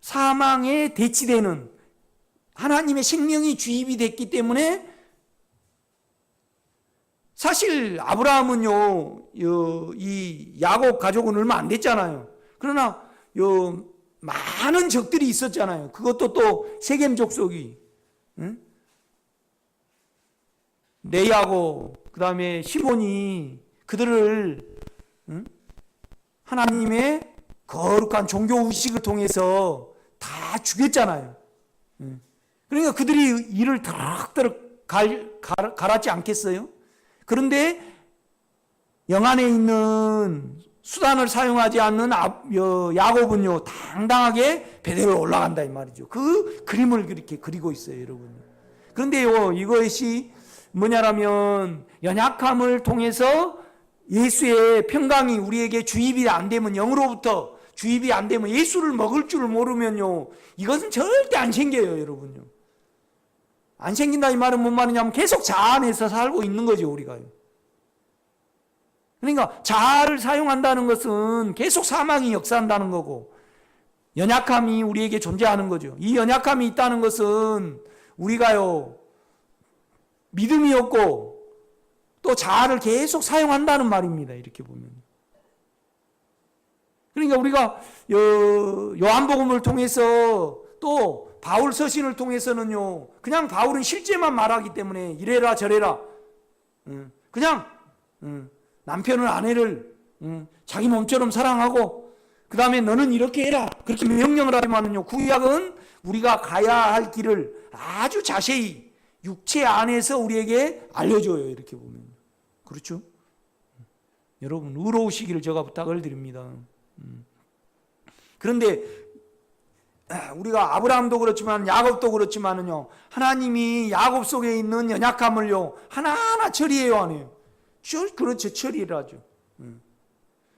사망에 대치되는 하나님의 생명이 주입이 됐기 때문에 사실 아브라함은요, 이 야곱 가족은 얼마 안 됐잖아요. 그러나 많은 적들이 있었잖아요. 그것도 또 세겜 족속이, 레이하고 그 다음에 시몬이 그들을 하나님의 거룩한 종교 의식을 통해서 다 죽였잖아요. 그러니까 그들이 이를 더럭더럭 갈았지 않겠어요? 그런데 영안에 있는 수단을 사용하지 않는 야곱은요 당당하게 베델로 올라간다 이 말이죠. 그 그림을 그렇게 그리고 있어요, 여러분. 그런데요 이것이 뭐냐라면 연약함을 통해서 예수의 평강이 우리에게 주입이 안 되면, 영으로부터 주입이 안 되면, 예수를 먹을 줄 모르면요 이것은 절대 안 생겨요, 여러분요. 안 생긴다 이 말은 뭔 말이냐면 계속 자아 안에서 살고 있는 거죠, 우리가요. 그러니까 자아를 사용한다는 것은 계속 사망이 역사한다는 거고 연약함이 우리에게 존재하는 거죠. 이 연약함이 있다는 것은 우리가요 믿음이 없고 또 자아를 계속 사용한다는 말입니다. 이렇게 보면. 그러니까 우리가 요한복음을 통해서 또 바울 서신을 통해서는요 그냥 바울은 실제만 말하기 때문에 이래라 저래라 그냥 남편을 아내를 자기 몸처럼 사랑하고 그 다음에 너는 이렇게 해라 그렇게 명령을 하지만은요 구약은 우리가 가야 할 길을 아주 자세히 육체 안에서 우리에게 알려줘요. 이렇게 보면. 그렇죠? 여러분 의로우시기를 제가 부탁을 드립니다. 그런데 우리가 아브라함도 그렇지만 야곱도 그렇지만은요, 하나님이 야곱 속에 있는 연약함을요 하나하나 처리해요, 안 해요? 그렇죠, 처리를 하죠.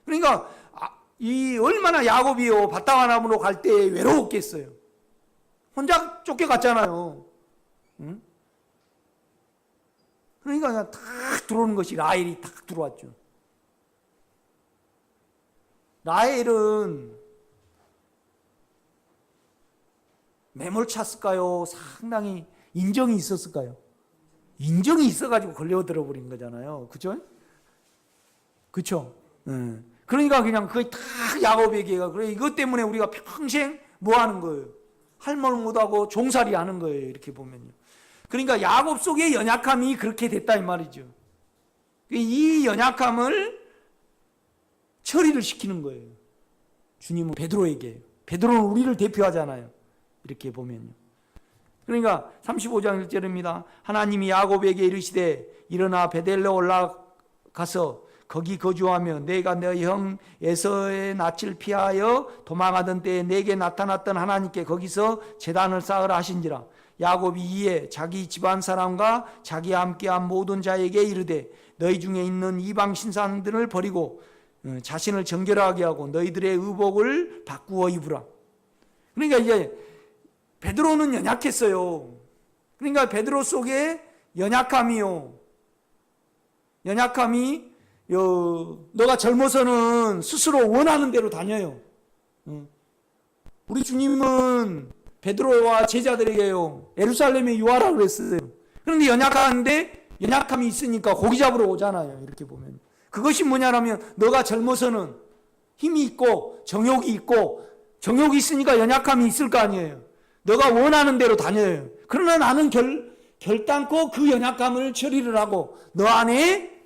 그러니까 이 얼마나 야곱이요 바다와람으로 갈 때 외로웠겠어요. 혼자 쫓겨갔잖아요. 그러니까 그냥 탁 들어오는 것이 라헬이 탁 들어왔죠. 라헬은 매몰찼을까요? 상당히 인정이 있었을까요? 인정이 있어가지고 걸려들어 버린 거잖아요. 그죠? 그쵸? 그러니까 그냥 거의 다 야곱에게가, 그래, 이것 때문에 우리가 평생 뭐 하는 거예요? 할 말 못하고 종살이 하는 거예요. 이렇게 보면요. 그러니까 야곱 속의 연약함이 그렇게 됐다 이 말이죠. 이 연약함을 처리를 시키는 거예요. 주님은 베드로에게. 베드로는 우리를 대표하잖아요. 이렇게 보면요. 그러니까 35장 1절입니다. 하나님이 야곱에게 이르시되 일어나 베델로 올라가서 거기 거주하며 내가 내 형 에서의 낯을 피하여 도망하던 때에 내게 나타났던 하나님께 거기서 제단을 쌓으라 하신지라. 야곱이 이에 자기 집안 사람과 자기와 함께한 모든 자에게 이르되 너희 중에 있는 이방 신상들을 버리고 자신을 정결하게 하고 너희들의 의복을 바꾸어 입으라. 그러니까 이제 베드로는 연약했어요. 그러니까 베드로 속에 연약함이 너가 젊어서는 스스로 원하는 대로 다녀요. 우리 주님은 베드로와 제자들에게요 예루살렘에 유하라 그랬어요. 그런데 연약함이 있으니까 고기 잡으러 오잖아요. 이렇게 보면 그것이 뭐냐라면 너가 젊어서는 힘이 있고 정욕이 있으니까 연약함이 있을 거 아니에요. 너가 원하는 대로 다녀요. 그러나 나는 결단코 그 연약함을 처리를 하고 너 안에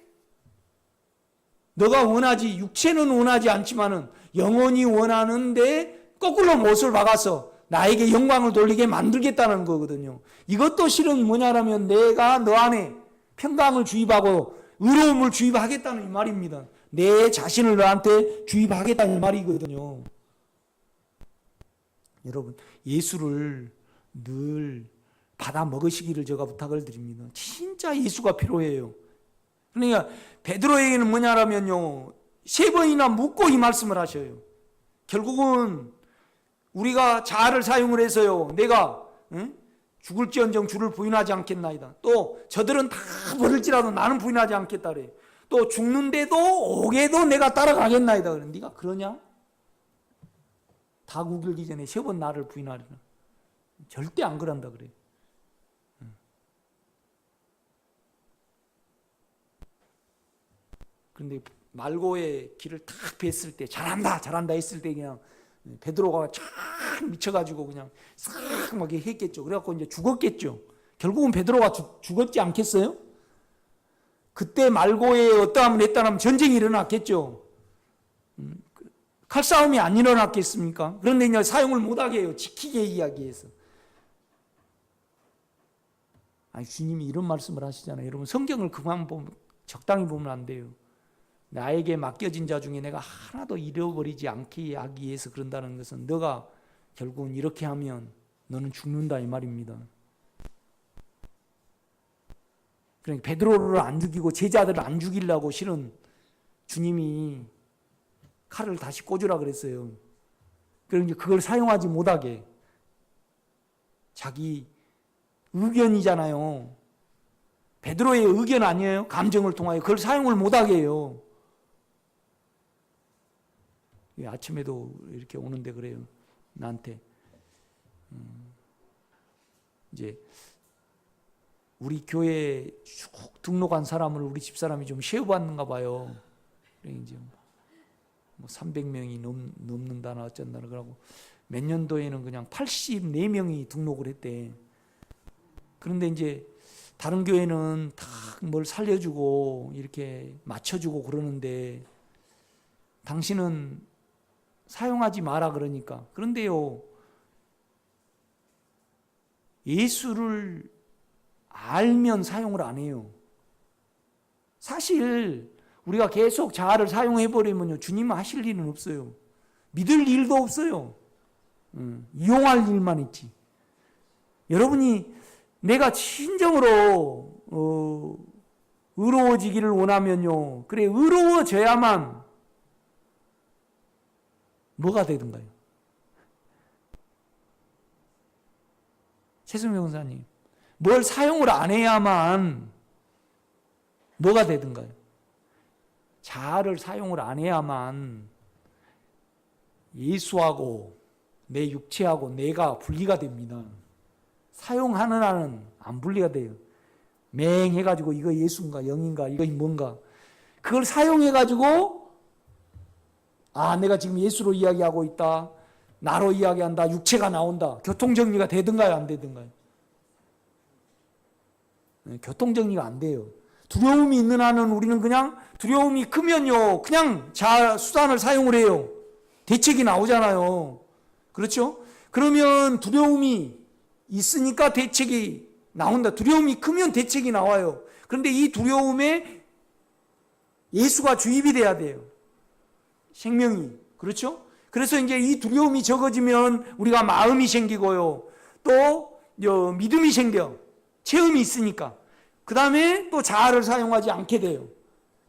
너가 원하지, 육체는 원하지 않지만은 영혼이 원하는데 거꾸로 못을 박아서 나에게 영광을 돌리게 만들겠다는 거거든요. 이것도 실은 뭐냐라면 내가 너 안에 평강을 주입하고 의로움을 주입하겠다는 이 말입니다. 내 자신을 너한테 주입하겠다는 말이거든요. 여러분, 예수를 늘 받아 먹으시기를 제가 부탁을 드립니다. 진짜 예수가 필요해요. 그러니까 베드로에게는 뭐냐라면요 3번이나 묻고 이 말씀을 하셔요. 결국은 우리가 자아를 사용을 해서요 내가 죽을지언정 주를 부인하지 않겠나이다. 또 저들은 다 버릴지라도 나는 부인하지 않겠다 그래. 또 죽는데도 오게도 내가 따라가겠나이다 그래. 네가 그러냐? 다 구길기 전에 3번 나를 부인하리라. 절대 안 그런다 그래. 그런데 말고의 길을 탁 뵀을 때 잘한다 했을 때 그냥 베드로가 쫙 미쳐가지고 그냥 싹 막 했겠죠. 그래갖고 이제 죽었겠죠. 결국은 베드로가 죽었지 않겠어요? 그때 말고의 어떠함을 했다면 전쟁이 일어났겠죠. 칼싸움이 안 일어났겠습니까? 그런데 이제 사용을 못하게 해요. 지키게 이야기해서. 아니, 주님이 이런 말씀을 하시잖아요. 여러분, 성경을 그만 보면, 적당히 보면 안 돼요. 나에게 맡겨진 자 중에 내가 하나도 잃어버리지 않게 하기 위해서 그런다는 것은 너가 결국은 이렇게 하면 너는 죽는다 이 말입니다. 그러니까 베드로를 안 죽이고 제자들을 안 죽이려고 실은 주님이 칼을 다시 꽂으라 그랬어요. 그러니까 그걸 사용하지 못하게. 자기 의견이잖아요. 베드로의 의견 아니에요? 감정을 통하여 그걸 사용을 못하게 해요. 아침에도 이렇게 오는데 그래요. 나한테 이제 우리 교회에 쭉 등록한 사람을 우리 집사람이 좀 쉐어받는가 봐요. 그래 이제 뭐 300명이 넘는다나 어쩐다나 그러고 몇 년도에는 그냥 84명이 등록을 했대. 그런데 이제 다른 교회는 다 뭘 살려주고 이렇게 맞춰주고 그러는데 당신은 사용하지 마라 그러니까. 그런데요, 예수를 알면 사용을 안 해요. 사실 우리가 계속 자아를 사용해버리면요 주님은 하실 일은 없어요. 믿을 일도 없어요. 이용할 일만 있지. 여러분이 내가 진정으로 의로워지기를 원하면요, 그래 의로워져야만 뭐가 되든가요? 최승명 권사님, 뭘 사용을 안 해야만 뭐가 되든가요? 자아를 사용을 안 해야만 예수하고 내 육체하고 내가 분리가 됩니다. 사용하는 한은 안 분리가 돼요. 맹해가지고 이거 예수인가 영인가 이거 뭔가 그걸 사용해가지고 내가 지금 예수로 이야기하고 있다, 나로 이야기한다, 육체가 나온다. 교통정리가 되든가요 안 되든가요? 교통정리가 안 돼요. 두려움이 있는 한은 우리는 그냥 두려움이 크면요 그냥 수단을 사용을 해요. 대책이 나오잖아요. 그렇죠? 그러면 두려움이 있으니까 대책이 나온다. 두려움이 크면 대책이 나와요. 그런데 이 두려움에 예수가 주입이 돼야 돼요. 생명이. 그렇죠? 그래서 이제 이 두려움이 적어지면 우리가 마음이 생기고요. 또 믿음이 생겨. 체험이 있으니까. 그 다음에 또 자아를 사용하지 않게 돼요.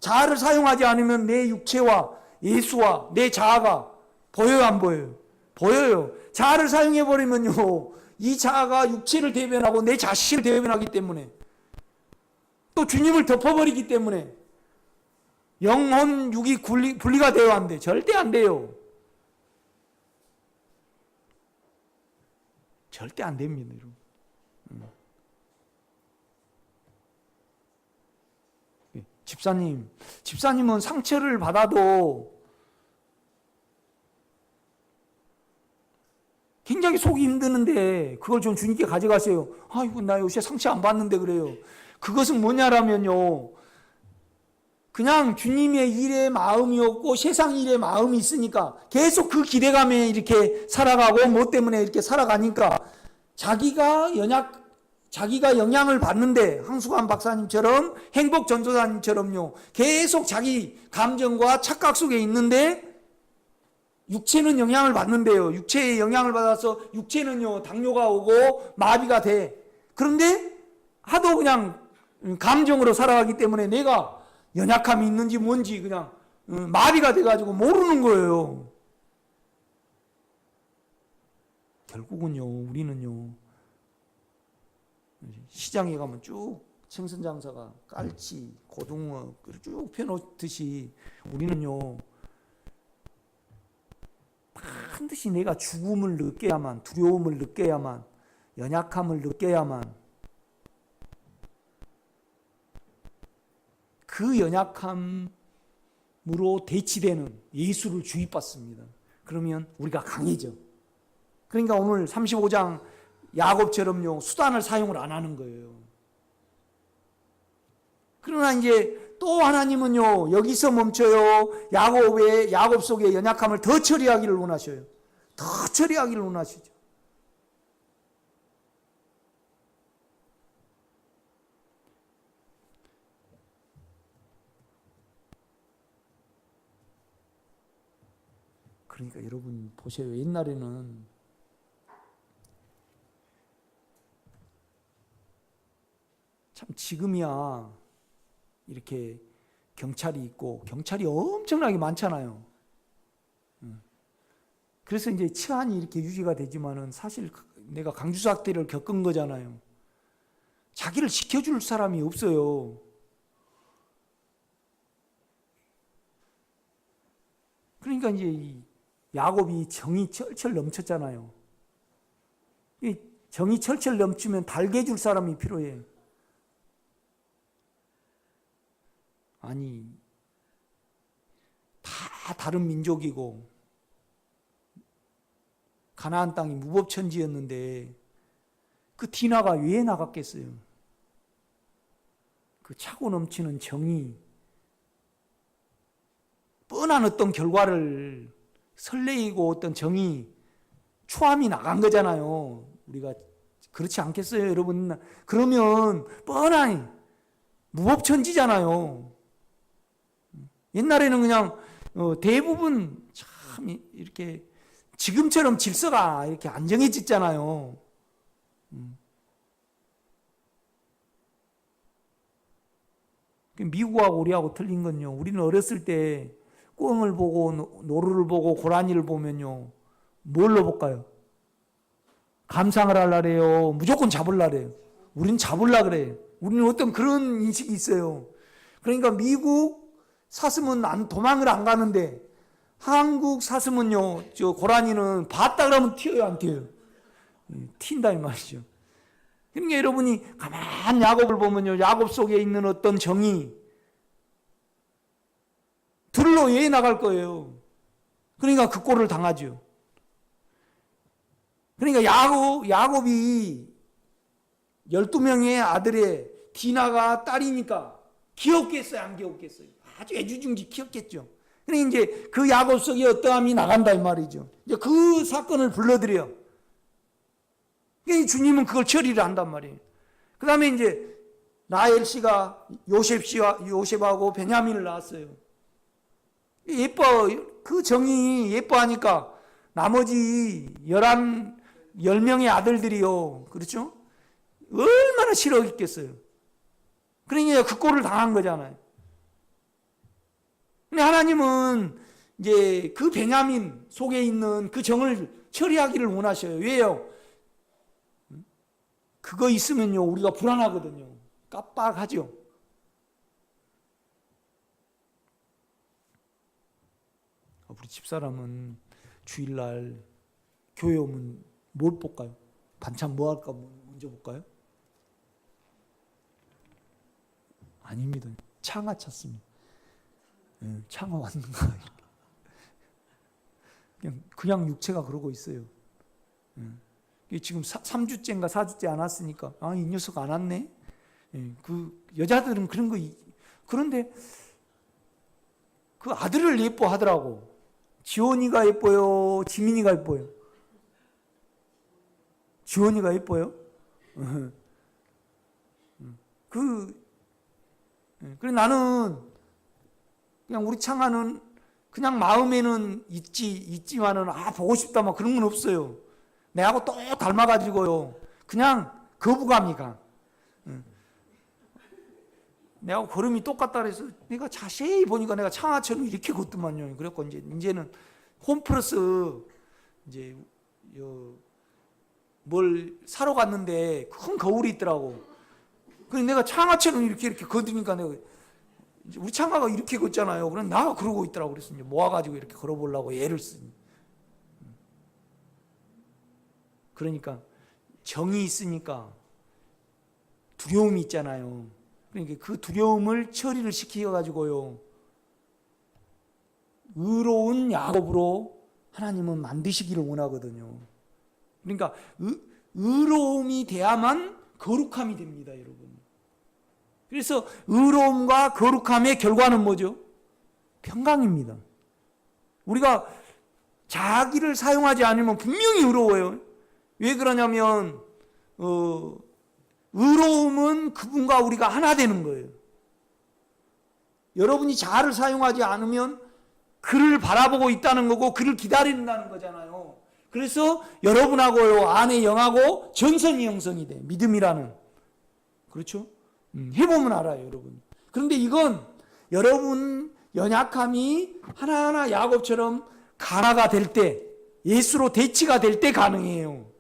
자아를 사용하지 않으면 내 육체와 예수와 내 자아가 보여요 안 보여요? 보여요. 자아를 사용해버리면요 이 자아가 육체를 대변하고 내 자신을 대변하기 때문에 또 주님을 덮어버리기 때문에 영혼 육이 분리가 되어 안 돼. 절대 안 돼요. 절대 안 됩니다. 여러분. 집사님은 상처를 받아도 굉장히 속이 힘드는데 그걸 좀 주님께 가져가세요. 아이고 나 요새 상처 안 받는데 그래요. 그것은 뭐냐라면요, 그냥 주님의 일에 마음이 없고 세상 일에 마음이 있으니까 계속 그 기대감에 이렇게 살아가고 뭐 때문에 이렇게 살아가니까 자기가 영향을 받는데, 황수관 박사님처럼 행복 전도사님처럼요 계속 자기 감정과 착각 속에 있는데 육체는 영향을 받는데요. 육체에 영향을 받아서 육체는요 당뇨가 오고 마비가 돼. 그런데 하도 그냥 감정으로 살아가기 때문에 내가 연약함이 있는지 뭔지 그냥 마비가 돼가지고 모르는 거예요. 결국은요 우리는요 시장에 가면 쭉 생선장사가 깔치, 고등어 쭉 펴놓듯이 우리는요 반드시 내가 죽음을 느껴야만, 두려움을 느껴야만, 연약함을 느껴야만 그 연약함으로 대치되는 예수를 주입받습니다. 그러면 우리가 강해져. 그러니까 오늘 35장 야곱처럼요 수단을 사용을 안 하는 거예요. 그러나 이제 또 하나님은요 여기서 멈춰요. 야곱 속의 연약함을 더 처리하기를 원하셔요. 더 처리하기를 원하시죠. 그러니까 여러분 보세요. 옛날에는 참 지금이야 이렇게 경찰이 있고 경찰이 엄청나게 많잖아요. 그래서 이제 치안이 이렇게 유지가 되지만은 사실 내가 강주사태를 겪은 거잖아요. 자기를 지켜줄 사람이 없어요. 그러니까 이제 이 야곱이 정이 철철 넘쳤잖아요. 이 정이 철철 넘치면 달게 줄 사람이 필요해. 아니 다 다른 민족이고 가나안 땅이 무법천지였는데 그 디나가 왜 나갔겠어요? 그 차고 넘치는 정이 뻔한 어떤 결과를 설레이고 어떤 정이 추함이 나간 거잖아요. 우리가 그렇지 않겠어요, 여러분? 그러면 뻔한 무법천지잖아요. 옛날에는 그냥 대부분 참 이렇게 지금처럼 질서가 이렇게 안정해졌잖아요. 미국하고 우리하고 틀린 건요, 우리는 어렸을 때 꿩을 보고 노루를 보고 고라니를 보면요, 뭘로 볼까요? 감상을 하려래요? 무조건 잡으려래요? 우리는 잡으려 그래요. 우리는 어떤 그런 인식이 있어요. 그러니까 미국 사슴은 도망을 안 가는데 한국 사슴은요, 저 고라니는 봤다 그러면 튀어요, 안 튀어요? 튄다 이 말이죠. 그러니까 여러분이 가만 야곱을 보면요, 야곱 속에 있는 어떤 정이 들로 왜 나갈 거예요. 그러니까 그 꼴을 당하죠. 그러니까 야곱이 12명의 아들의 디나가 딸이니까 귀엽겠어요, 안 귀엽겠어요? 아주 애주중지 귀엽겠죠. 그러니까 이제 그 야곱 속에 어떠함이 나간다 이 말이죠. 이제 그 사건을 불러들여. 그러니까 주님은 그걸 처리를 한단 말이에요. 그 다음에 이제 라헬 씨가 요셉하고 베냐민을 낳았어요. 예뻐, 그 정이 예뻐하니까 나머지 10명의 아들들이요, 그렇죠? 얼마나 싫어했겠어요. 그러니까 그 꼴을 당한 거잖아요. 근데 하나님은 이제 그 베냐민 속에 있는 그 정을 처리하기를 원하셔요. 왜요? 그거 있으면요, 우리가 불안하거든요. 깜빡하죠. 우리 집사람은 주일날 교회 오면 뭘 볼까요? 반찬 뭐 할까 먼저 볼까요? 아닙니다. 창아 찾습니다. 창아 왔는가? 그냥 육체가 그러고 있어요. 지금 3주째인가 4주째 안 왔으니까, 아, 이 녀석 안 왔네? 그 여자들은 그런 거, 그런데 그 아들을 예뻐하더라고. 지원이가 예뻐요? 지민이가 예뻐요? 지원이가 예뻐요? 그래, 나는, 그냥 우리 창아는 그냥 마음에는 있지만은, 보고 싶다, 막 그런 건 없어요. 내하고 또 닮아가지고요. 그냥 거부감이 가. 내하고 걸음이 똑같다 그래서 내가 자세히 보니까 내가 창아처럼 이렇게 걷더만요. 그래갖고 이제는 홈플러스 이제 뭘 사러 갔는데 큰 거울이 있더라고. 그래서 내가 창아처럼 이렇게 걷으니까 내가 우리 창아가 이렇게 걷잖아요. 그럼 나가 그러고 있더라고. 그래서 이제 모아가지고 이렇게 걸어보려고 애를 쓰니. 그러니까 정이 있으니까 두려움이 있잖아요. 그러니까 그 두려움을 처리를 시켜가지고요, 의로운 야곱으로 하나님은 만드시기를 원하거든요. 그러니까 의로움이 돼야만 거룩함이 됩니다, 여러분. 그래서 의로움과 거룩함의 결과는 뭐죠? 평강입니다. 우리가 자기를 사용하지 않으면 분명히 의로워요. 왜 그러냐면 의로움은 그분과 우리가 하나 되는 거예요. 여러분이 자아를 사용하지 않으면 그를 바라보고 있다는 거고 그를 기다린다는 거잖아요. 그래서 여러분하고요, 안에 영하고 전선이 형성이 돼. 믿음이라는. 그렇죠? 해보면 알아요, 여러분. 그런데 이건 여러분 연약함이 하나하나 야곱처럼 강화가 될 때, 예수로 대치가 될 때 가능해요.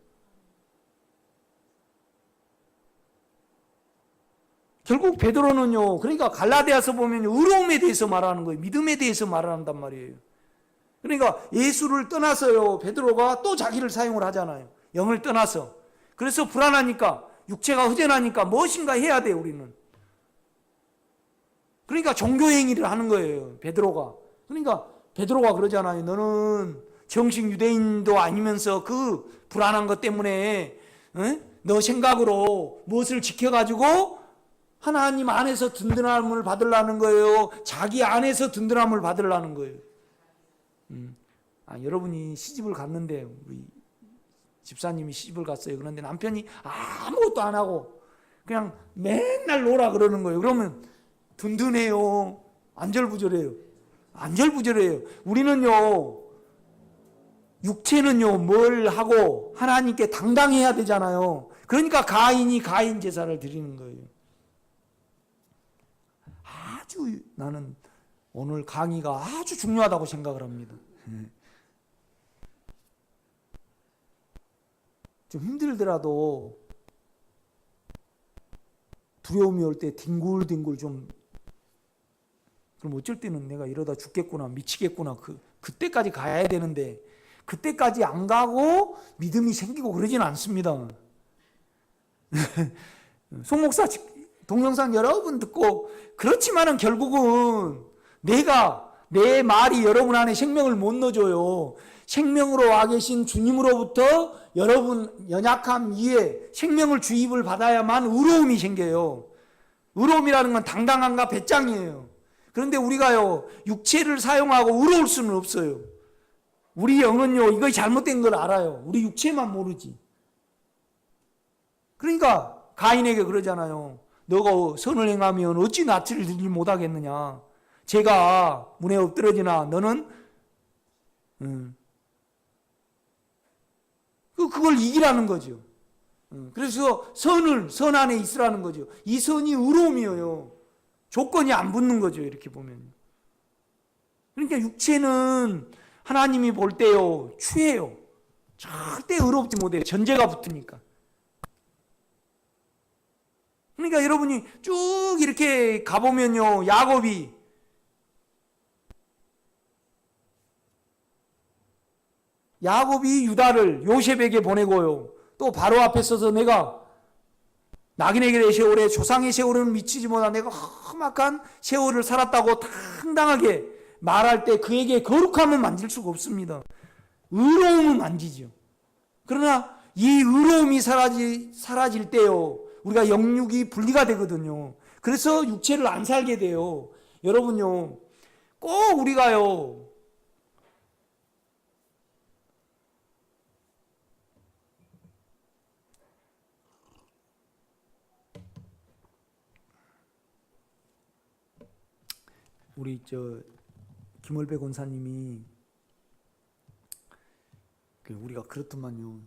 결국 베드로는요, 그러니까 갈라디아서 보면 의로움에 대해서 말하는 거예요. 믿음에 대해서 말한단 말이에요. 그러니까 예수를 떠나서요, 베드로가 또 자기를 사용을 하잖아요. 영을 떠나서. 그래서 불안하니까, 육체가 허전하니까 무엇인가 해야 돼요, 우리는. 그러니까 종교행위를 하는 거예요, 베드로가. 그러니까 베드로가 그러잖아요. 너는 정식 유대인도 아니면서 그 불안한 것 때문에 너 생각으로 무엇을 지켜가지고 하나님 안에서 든든함을 받으려는 거예요? 자기 안에서 든든함을 받으려는 거예요? 여러분이 시집을 갔는데, 우리 집사님이 시집을 갔어요. 그런데 남편이 아무것도 안 하고 그냥 맨날 놀아 그러는 거예요. 그러면 든든해요? 안절부절해요? 안절부절해요. 우리는요, 육체는요, 뭘 하고 하나님께 당당해야 되잖아요. 그러니까 가인이 가인 제사를 드리는 거예요. 아주 나는 오늘 강의가 아주 중요하다고 생각을 합니다. 좀 힘들더라도 두려움이 올 때 뒹굴뒹굴 좀, 그럼 어쩔 때는 내가 이러다 죽겠구나, 미치겠구나, 그때까지 가야 되는데 그때까지 안 가고 믿음이 생기고 그러진 않습니다. 송 목사 동영상 여러 번 듣고, 그렇지만은 결국은 내 말이 여러분 안에 생명을 못 넣어줘요. 생명으로 와 계신 주님으로부터 여러분 연약함 위에 생명을 주입을 받아야만 의로움이 생겨요. 의로움이라는 건 당당함과 배짱이에요. 그런데 우리가요, 육체를 사용하고 의로울 수는 없어요. 우리 영은요, 이거 잘못된 걸 알아요. 우리 육체만 모르지. 그러니까 가인에게 그러잖아요. 너가 선을 행하면 어찌 낯을 들지 못하겠느냐. 제가 문에 엎드러지나 너는 그걸 이기라는 거죠. 그래서 선 안에 있으라는 거죠. 이 선이 의로움이에요. 조건이 안 붙는 거죠. 이렇게 보면. 그러니까 육체는 하나님이 볼 때요, 추해요. 절대 의롭지 못해요. 전제가 붙으니까. 그러니까 여러분이 쭉 이렇게 가보면요, 야곱이 유다를 요셉에게 보내고요, 또 바로 앞에 서서 내가 낙인의 세월에 조상의 세월은 미치지 못한 내가 험악한 세월을 살았다고 당당하게 말할 때 그에게 거룩함은 만질 수가 없습니다. 의로움은 만지죠. 그러나 이 의로움이 사라질 때요, 우리가 영육이 분리가 되거든요. 그래서 육체를 안 살게 돼요. 여러분요, 꼭 우리가요, 우리 김월배 권사님이 우리가 그렇더만요.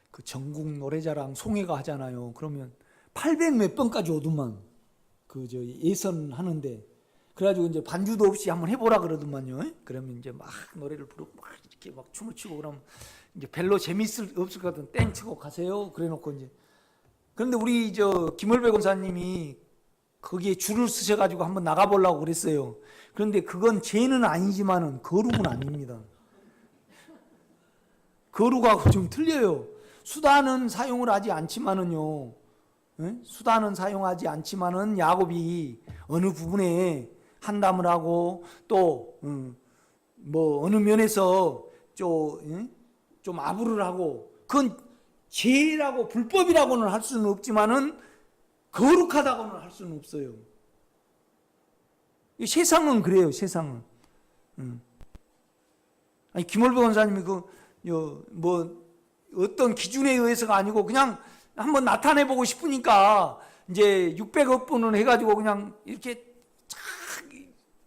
그 전국 노래자랑 송혜가 하잖아요. 그러면 800 몇 번까지 오더만. 예선 하는데. 그래가지고 이제 반주도 없이 한번 해보라 그러더만요. 그러면 이제 막 노래를 부르고 막 이렇게 막 춤을 추고 그러면 이제 별로 재밌을 없을 것 같은 땡 치고 가세요. 그래 놓고 이제. 그런데 우리 김월배 권사님이 거기에 줄을 쓰셔가지고 한번 나가보려고 그랬어요. 그런데 그건 죄는 아니지만은 거룩은 아닙니다. 거룩하고 좀 틀려요. 수단은 사용을 하지 않지만은요, 수단은 사용하지 않지만은 야곱이 어느 부분에 한담을 하고 또 어느 면에서 좀 아부를 하고, 그건 죄라고 불법이라고는 할 수는 없지만은 거룩하다고는 할 수는 없어요. 세상은 그래요. 세상은. 아니 김월배 원사님이 어떤 기준에 의해서가 아니고 그냥 한번 나타내보고 싶으니까 이제 600억 분을 해가지고 그냥 이렇게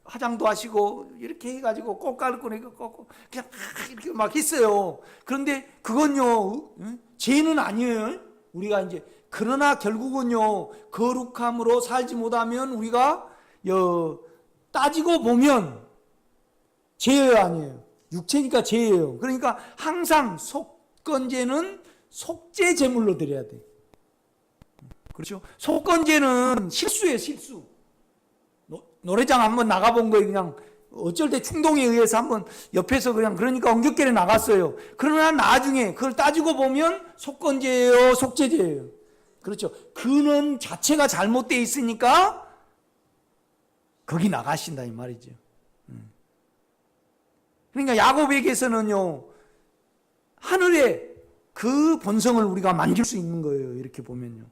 화장도 하시고 이렇게 해가지고 꽃가루 꺼내고 그냥 이렇게 막 했어요. 그런데 그건요, 죄는 아니에요. 우리가 이제 그러나 결국은요, 거룩함으로 살지 못하면 우리가 따지고 보면 죄예요, 아니에요? 육체니까 죄예요. 그러니까 항상 속건제는 속죄 제물로 드려야 돼. 그렇죠? 속건제는 실수예요, 실수. 노래장 한번 나가본 거예요. 그냥 어쩔 때 충동에 의해서 한번 옆에서 그러니까 엉겹결에 나갔어요. 그러나 나중에 그걸 따지고 보면 속건제예요, 속죄제예요. 그렇죠? 근원 자체가 잘못되어 있으니까 거기 나가신다 이 말이죠. 그러니까 야곱에게서는요, 하늘의 그 본성을 우리가 만질 수 있는 거예요. 이렇게 보면요.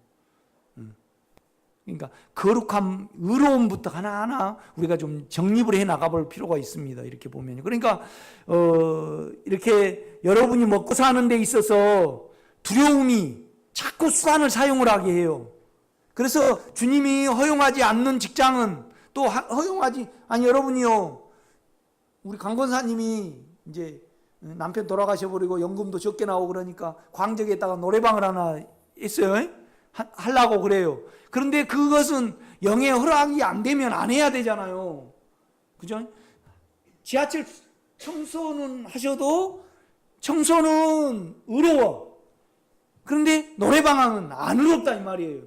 그러니까 거룩함, 의로움부터 하나하나 우리가 좀 정립을 해 나가볼 필요가 있습니다. 이렇게 보면요. 그러니까 이렇게 여러분이 먹고 사는 데 있어서 두려움이 자꾸 수단을 사용을 하게 해요. 그래서 주님이 허용하지 않는 직장은 또 여러분이요, 우리 강 권사님이 이제 남편 돌아가셔버리고 연금도 적게 나오고 그러니까 광적에다가 노래방을 하나 했어요. 하려고 그래요. 그런데 그것은 영의 허락이 안 되면 안 해야 되잖아요. 그죠? 지하철 청소는 하셔도 청소는 의로워. 그런데 노래방은 안 의롭다 이 말이에요.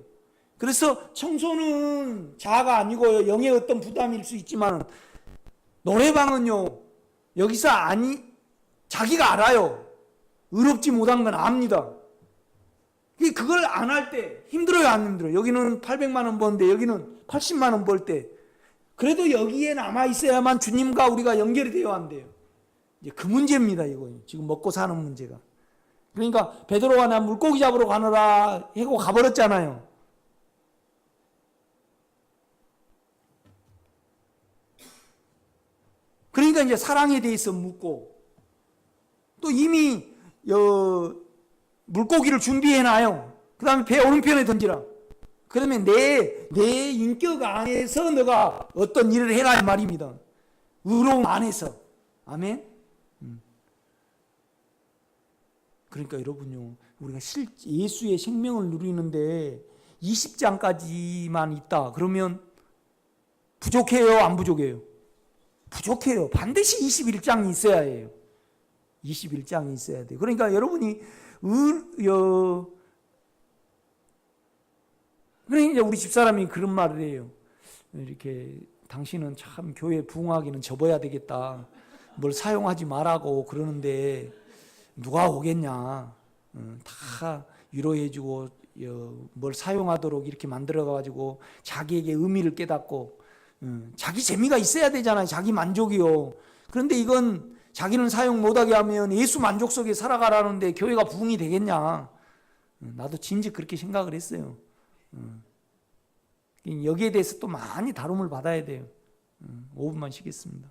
그래서 청소는 자아가 아니고 영의 어떤 부담일 수 있지만 노래방은요, 여기서 자기가 알아요. 의롭지 못한 건 압니다. 그걸 안 할 때 힘들어요, 안 힘들어요? 여기는 800만 원 버는데 여기는 80만 원 벌 때 그래도 여기에 남아 있어야만 주님과 우리가 연결이 되어야 한대요. 이제 그 문제입니다, 이거. 지금 먹고 사는 문제가. 그러니까 베드로가 나 물고기 잡으러 가느라 하고 가버렸잖아요. 그러니까 이제 사랑에 대해서 묻고 또 이미 물고기를 준비해놔요. 그 다음에 배 오른편에 던지라. 그러면 내 인격 안에서 너가 어떤 일을 해라 이 말입니다. 의로움 안에서. 아멘. 그러니까 여러분요, 우리가 예수의 생명을 누리는데 20장까지만 있다 그러면 부족해요, 안 부족해요? 부족해요. 반드시 21장이 있어야 해요. 21장이 있어야 돼요. 그러니까 여러분이 그러니까 우리 집사람이 그런 말을 해요. 이렇게 당신은 참 교회 부흥하기는 접어야 되겠다. 뭘 사용하지 말라고 그러는데 누가 오겠냐. 다 위로해주고 뭘 사용하도록 이렇게 만들어가지고 자기에게 의미를 깨닫고 자기 재미가 있어야 되잖아요. 자기 만족이요. 그런데 이건 자기는 사용 못하게 하면 예수 만족 속에 살아가라는데 교회가 부흥이 되겠냐. 나도 진즉 그렇게 생각을 했어요. 여기에 대해서 또 많이 다룸을 받아야 돼요. 5분만 쉬겠습니다.